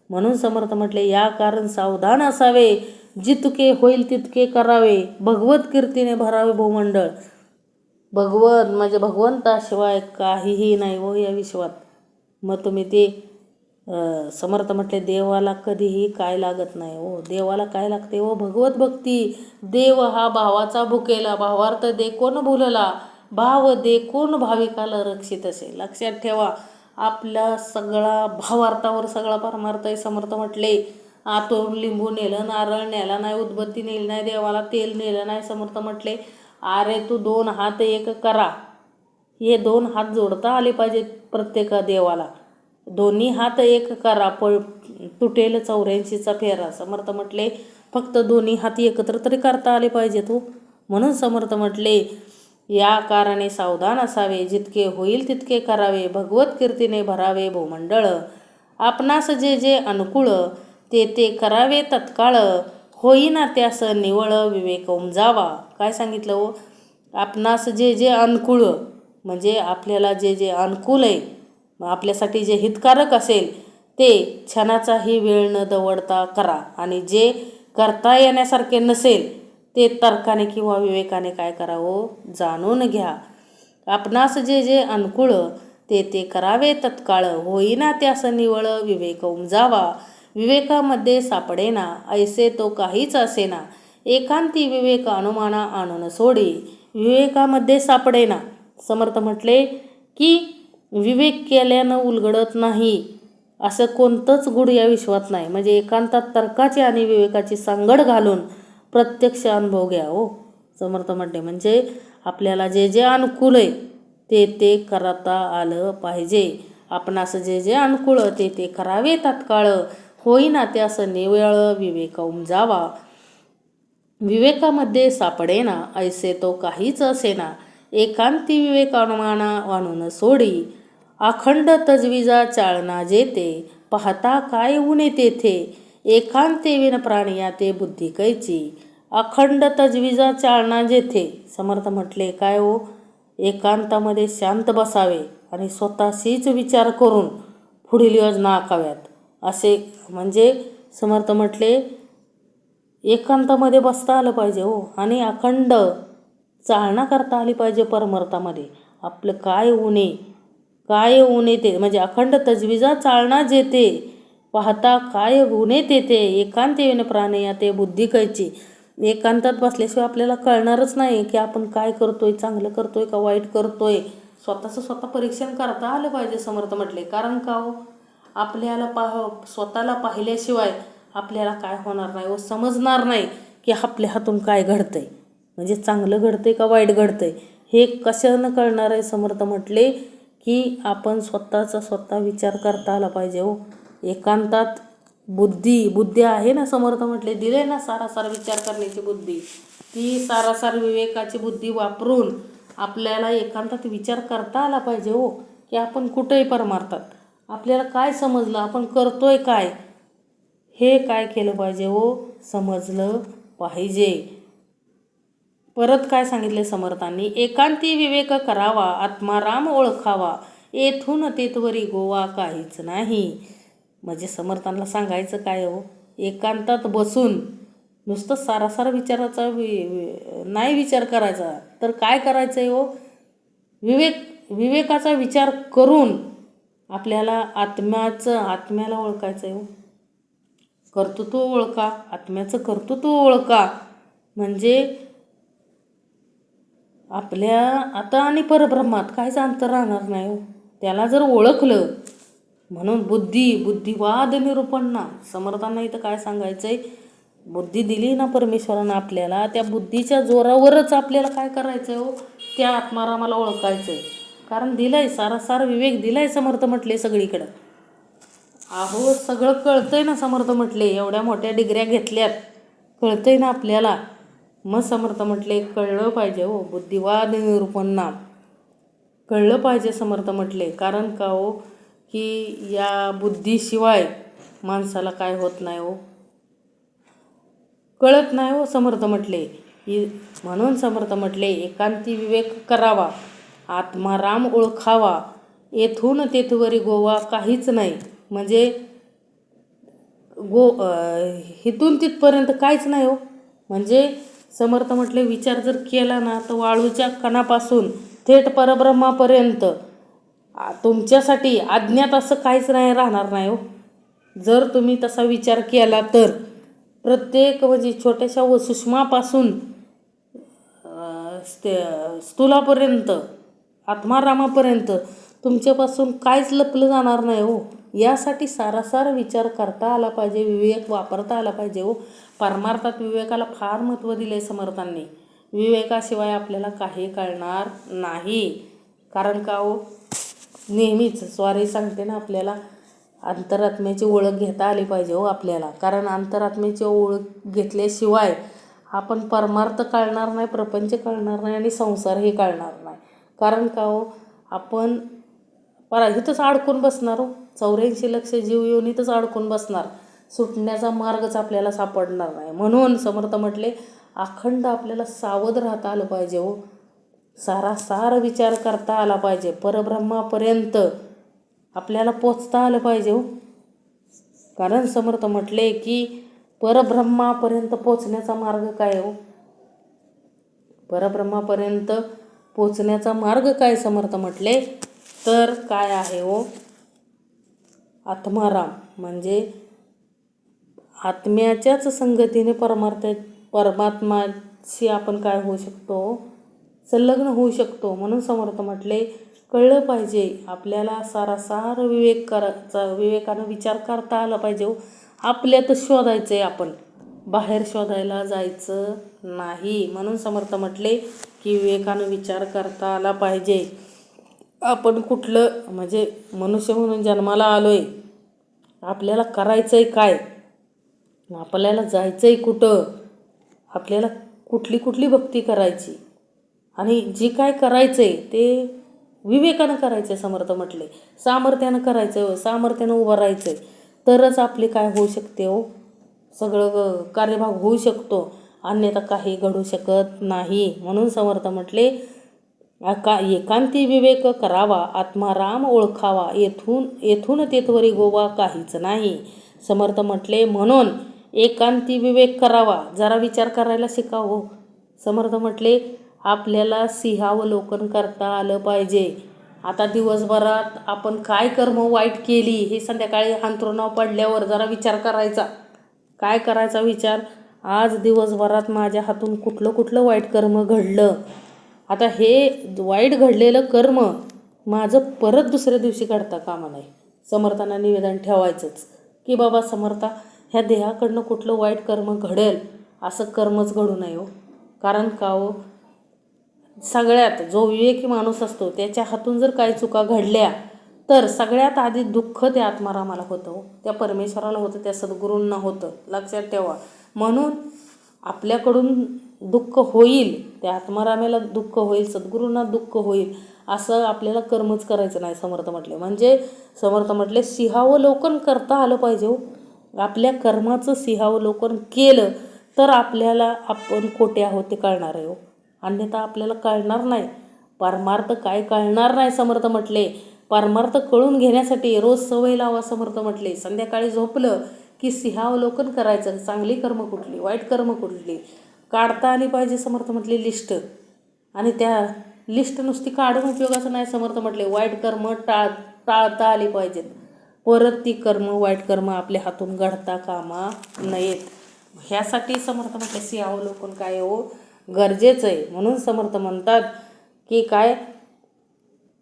म्हणून समर्थ म्हटले या कारण सावधान असावे, जितके होईल तितके करावे, भगवत कीर्तीने भरावे भूमंडळ. भगवत म्हणजे भगवंताशिवाय काहीही नाही हो या विश्वात. मग तुम्ही ते समर्थ म्हटले देवाला कधीही काय लागत नाही हो. देवाला काय लागते हो, भगवत भक्ती. देव हा भावाचा भुकेला, भावार्थ दे कोण भुलला, भाव दे कोण भाविकाला रक्षित असे. लक्षात ठेवा, आपला सगळा भावार्थावर सगळा परमार्थ आहे. समर्थ म्हटले आतून लिंबू नेलं, नारळ नेला नाही, उदबत्ती नेली नाही, देवाला तेल नेलं नाही. समर्थ म्हटले अरे तू 2 हात एक करा. हे 2 हात जोडता आले पाहिजेत प्रत्येक देवाला. दोन्ही हात एक करा, तुटेल 84चा फेरा. समर्थ म्हटले फक्त दोन्ही हात एकत्र तरी करता आले पाहिजेत हो. म्हणून समर्थ म्हटले या कारणे सावधान असावे, जितके होईल तितके करावे, भगवत कीर्तीने भरावे भूमंडळ. आपणास जे जे अनुकूळ ते ते करावे तत्काळ, होईना त्यास निवळ विवेक उमजावा. काय सांगितलं हो, आपणास जे जे अनुकूळ म्हणजे आपल्याला जे जे अनुकूल आहे, आपल्यासाठी जे हितकारक असेल ते क्षणाचाही वेळ न दवडता करा. आणि जे करता येण्यासारखे नसेल ते तर्काने किंवा विवेकाने काय करावं, जाणून घ्या. आपणास जे जे अनुकूळ ते ते करावे तत्काळ, होईना त्यास निवळ विवेक उमजावा. विवेकामध्ये सापडेना ऐसे तो काहीच असेना, एकांती विवेक अनुमाना आणून सोडी. विवेकामध्ये सापडेना. समर्थ म्हटले की विवेक केल्यानं उलगडत नाही असं कोणतंच गुढ या विश्वात नाही. म्हणजे एकांतात तर्काची आणि विवेकाची सांगड घालून प्रत्यक्ष अनुभव घ्या हो. समर्थ म्हटले म्हणजे आपल्याला जे जे अनुकूल आहे ते ते करता आलं पाहिजे. आपणास जे जे अनुकूळ ते ते करावे तत्काळ, होईना त्यास निव्वळ विवेक उमजावा. विवेकामध्ये सापडेना ऐसे तो काहीच असेना, एकांती विवेक अनुमाना आणून सोडी. अखंड तजविजा चालना जेते, पाहता काय ऊने तेथे, एकांते विन प्राणिया ते बुद्धी कैची. अखंड तजविजा चालना जेथे. समर्थ म्हटले काय हो, एकांतामध्ये शांत बसावे आणि स्वतःशीच विचार करून पुढील योजना आखाव्यात. असे म्हणजे समर्थ म्हटले एकांतामध्ये बसता आलं पाहिजे हो. आणि अखंड चालना करता आली पाहिजे परमार्थामध्ये. आपलं काय ऊने ते म्हणजे अखंड तजविजा चालना जेते, पाहता काय ऊने तेथे, एकांते विन प्राणिया ते बुद्धी कैची. एकांतात बसल्याशिवाय आपल्याला कळणारच नाही की आपण काय करतोय, चांगलं करतोय का वाईट करतोय. स्वतः परीक्षण करता आलं पाहिजे समर्थ म्हटले. कारण का हो, आपल्याला स्वतःला पाहिल्याशिवाय आपल्याला काय होणार नाही व समजणार नाही की आपल्या हातून काय घडतंय, म्हणजे चांगलं घडतंय का वाईट घडतंय. हे कशानं कळणार आहे. समर्थ म्हटले की आपण स्वतः विचार करता आला पाहिजे हो. एकांतात बुद्धी आहे ना, समर्थ म्हटले दिले ना सारासार विचार करण्याची बुद्धी. ती सारासार विवेकाची बुद्धी वापरून आपल्याला एकांतात विचार करता आला पाहिजे हो की आपण कुठेही परमार्थात आपल्याला काय समजलं, आपण करतोय काय, हे काय केलं पाहिजे हो, समजलं पाहिजे. परत काय सांगितले समर्थांनी, एकांती विवेक करावा, आत्माराम ओळखावा, येथून तेथवरी गोवा काहीच नाही. म्हणजे समर्थांना सांगायचं काय हो, एकांतात बसून नुसतं सारासार विचाराचा नाही विचार करायचा, तर काय करायचं आहे हो, विवेकाचा विचार करून आपल्याला आत्म्याला ओळखायचं आहे हो. कर्तृत्व ओळखा, आत्म्याचं कर्तृत्व ओळखा. म्हणजे आपल्या आता आणि परब्रह्मात काहीच अंतर राहणार नाही हो, त्याला जर ओळखलं. म्हणून बुद्धिवाद निरूपणना. समर्थांना इथं काय सांगायचं आहे, बुद्धी दिली ना परमेश्वरानं आपल्याला, त्या बुद्धीच्या जोरावरच आपल्याला काय करायचं आहे हो, त्या आत्मारामाला ओळखायचं आहे. कारण दिलंय सारासार विवेक दिलाय समर्थ म्हटले सगळीकडं. अहो सगळं कळतंय ना समर्थ म्हटले, एवढ्या मोठ्या डिग्र्या घेतल्यात, कळतंय ना आपल्याला. मग समर्थ म्हटले कळलं पाहिजे हो, बुद्धिवाद निरूपण कळलं पाहिजे समर्थ म्हटले. कारण का हो, की या बुद्धीशिवाय माणसाला काय होत नाही हो, कळत नाही हो समर्थ म्हटले. म्हणून समर्थ म्हटले एकांती विवेक करावा, आत्माराम ओळखावा, येथून तेथवरी गोवा काहीच नाही. म्हणजे इथून तिथपर्यंत काहीच नाही हो. म्हणजे समर्थ म्हटले विचार जर केला ना तर वाळूच्या कणापासून थेट परब्रह्मापर्यंत तुमच्यासाठी अज्ञात असं काहीच नाही राहणार नाही हो. जर तुम्ही तसा विचार केला तर प्रत्येक म्हणजे छोट्याशा व सूक्ष्मापासून स्थूलापर्यंत आत्मारामापर्यंत तुमच्यापासून काहीच लपलं जाणार नाही हो. यासाठी सारासार विचार करता आला पाहिजे, विवेक वापरता आला पाहिजे हो. परमार्थात विवेकाला फार महत्त्व दिले समर्थांनी. विवेकाशिवाय आपल्याला काही कळणार नाही. कारण का हो, नेहमीच स्वारी सांगते ना आपल्याला, अंतरात्म्याची ओळख घेता आली पाहिजे हो आपल्याला. कारण अंतरात्म्याची ओळख घेतल्याशिवाय आपण परमार्थ कळणार नाही, प्रपंच कळणार नाही आणि संसारही कळणार नाही. कारण का हो, आपण इथंच अडकून बसणार हो. 84 लक्ष जीव योनीतच अडकून बसणार, सुटण्याचा मार्गच आपल्याला सापडणार नाही. म्हणून समर्थ म्हटले अखंड आपल्याला सावध राहता आलं पाहिजे हो. सारासार विचार करता आला पाहिजे, परब्रह्मापर्यंत आपल्याला पोचता आलं पाहिजे हो. कारण समर्थ म्हटले की परब्रह्मापर्यंत पोचण्याचा मार्ग काय हो, परब्रह्मापर्यंत पोचण्याचा मार्ग काय समर्थ म्हटले तर काय आहे हो, आत्माराम. म्हणजे आत्म्याच्याच संगतीने परमात्माशी आपण काय होऊ शकतो, संलग्न होऊ शकतो. म्हणून समर्थ म्हटले कळलं पाहिजे आपल्याला, सारासार विवेकानं विचार करता आला पाहिजे हो. आपल्यातच शोधायचं आहे, आपण बाहेर शोधायला जायचं नाही. म्हणून समर्थ म्हटले की विवेकानं विचार करता आला पाहिजे. आपण कुठलं म्हणजे मनुष्य म्हणून जन्माला आलोय, आपल्याला करायचं आहे काय, आपल्याला जायचं आहे कुठं, आपल्याला कुठली कुठली भक्ती करायची आणि जे काय करायचं आहे ते विवेकानं करायचं आहे. समर्थ म्हटले सामर्थ्यानं करायचं आहे, सामर्थ्यानं उभं राहायचं आहे, तरच आपले काय होऊ शकते हो, सगळं कार्यभाग होऊ शकतो, अन्यथा काही घडू शकत नाही. म्हणून समर्थ म्हटले एकांती विवेक करावा, आत्माराम ओळखावा, येथून तेथवरी गोवा काहीच नाही. समर्थ म्हटले म्हणून एकांती विवेक करावा, जरा विचार करायला शिकावं. समर्थ म्हटले आपल्याला सिंहावलोकन करता आलं पाहिजे. आता दिवसभरात आपण काय कर्म वाईट केली हे संध्याकाळी अंथरुणावर पडल्यावर जरा विचार करायचा. काय करायचा विचार, आज दिवसभरात माझ्या हातून कुठलं कुठलं वाईट कर्म घडलं. आता हे वाईट घडलेलं कर्म माझं परत दुसऱ्या दिवशी घडता कामा नाही. समर्थांना निवेदन ठेवायचंच की बाबा समर्था, ह्या देहाकडनं कुठलं वाईट कर्म घडेल असं कर्मच घडू नये हो. कारण का हो, सगळ्यात जो विवेकी माणूस असतो त्याच्या हातून जर काही चुका घडल्या तर सगळ्यात आधी दुःख त्या आत्मारामाला होतं हो, त्या परमेश्वराला होतं, त्या सद्गुरूंना होतं. लक्षात ठेवा. म्हणून आपल्याकडून दुःख होईल, त्या आत्मारामाला दुःख होईल, सद्गुरूंना दुःख होईल, असं आपल्याला कर्मच करायचं नाही. समर्थ म्हटले म्हणजे समर्थ म्हटले सिंहावलोकन करता आलं पाहिजे हो. आपल्या कर्माचं सिंहावलोकन केलं तर आपल्याला आपण कोठे आहोत ते कळणार आहे हो, अन्यथा आपल्याला कळणार नाही. परमार्थ काय कळणार नाही. समर्थ म्हटले परमार्थ कळून घेण्यासाठी रोज सवय लावा. समर्थ म्हटले संध्याकाळी झोपलं की सिंहावलोकन करायचं, चांगली कर्म कुठली, वाईट कर्म कुठली काढता आली पाहिजे. समर्थ म्हटले लिस्ट, आणि त्या लिस्ट नुसती काढून उपयोगाचं नाही. समर्थ म्हटले वाईट कर्म टाळता आली पाहिजेत, परत ती कर्म वाईट कर्म आपल्या हातून घडता कामा नयेत. ह्यासाठी समर्थ म्हटले सिंहावलोकन काय हो गरजेचं आहे. म्हणून समर्थ म्हणतात की काय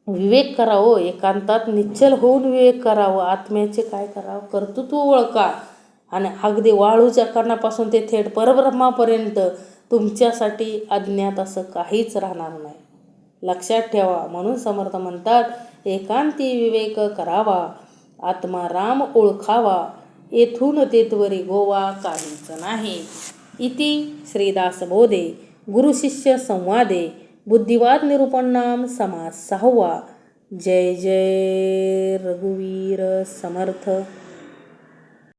विवेक करावं, एकांतात निश्चल होऊन विवेक करावं, आत्म्याचे काय करावं कर्तृत्व ओळखा, आणि अगदी वाळूच्या कणापासून ते थेट परब्रह्मापर्यंत तुमच्यासाठी अज्ञात असं काहीच राहणार नाही. लक्षात ठेवा. म्हणून समर्थ म्हणतात एकांती विवेक करावा, आत्मा राम ओळखावा, येथून तेथवरी गोवा काहीच नाही. इति श्रीदासबोधे गुरुशिष्य संवादे बुद्धिवाद निरूपण नाम समास 6वा. जय जय रघुवीर समर्थ.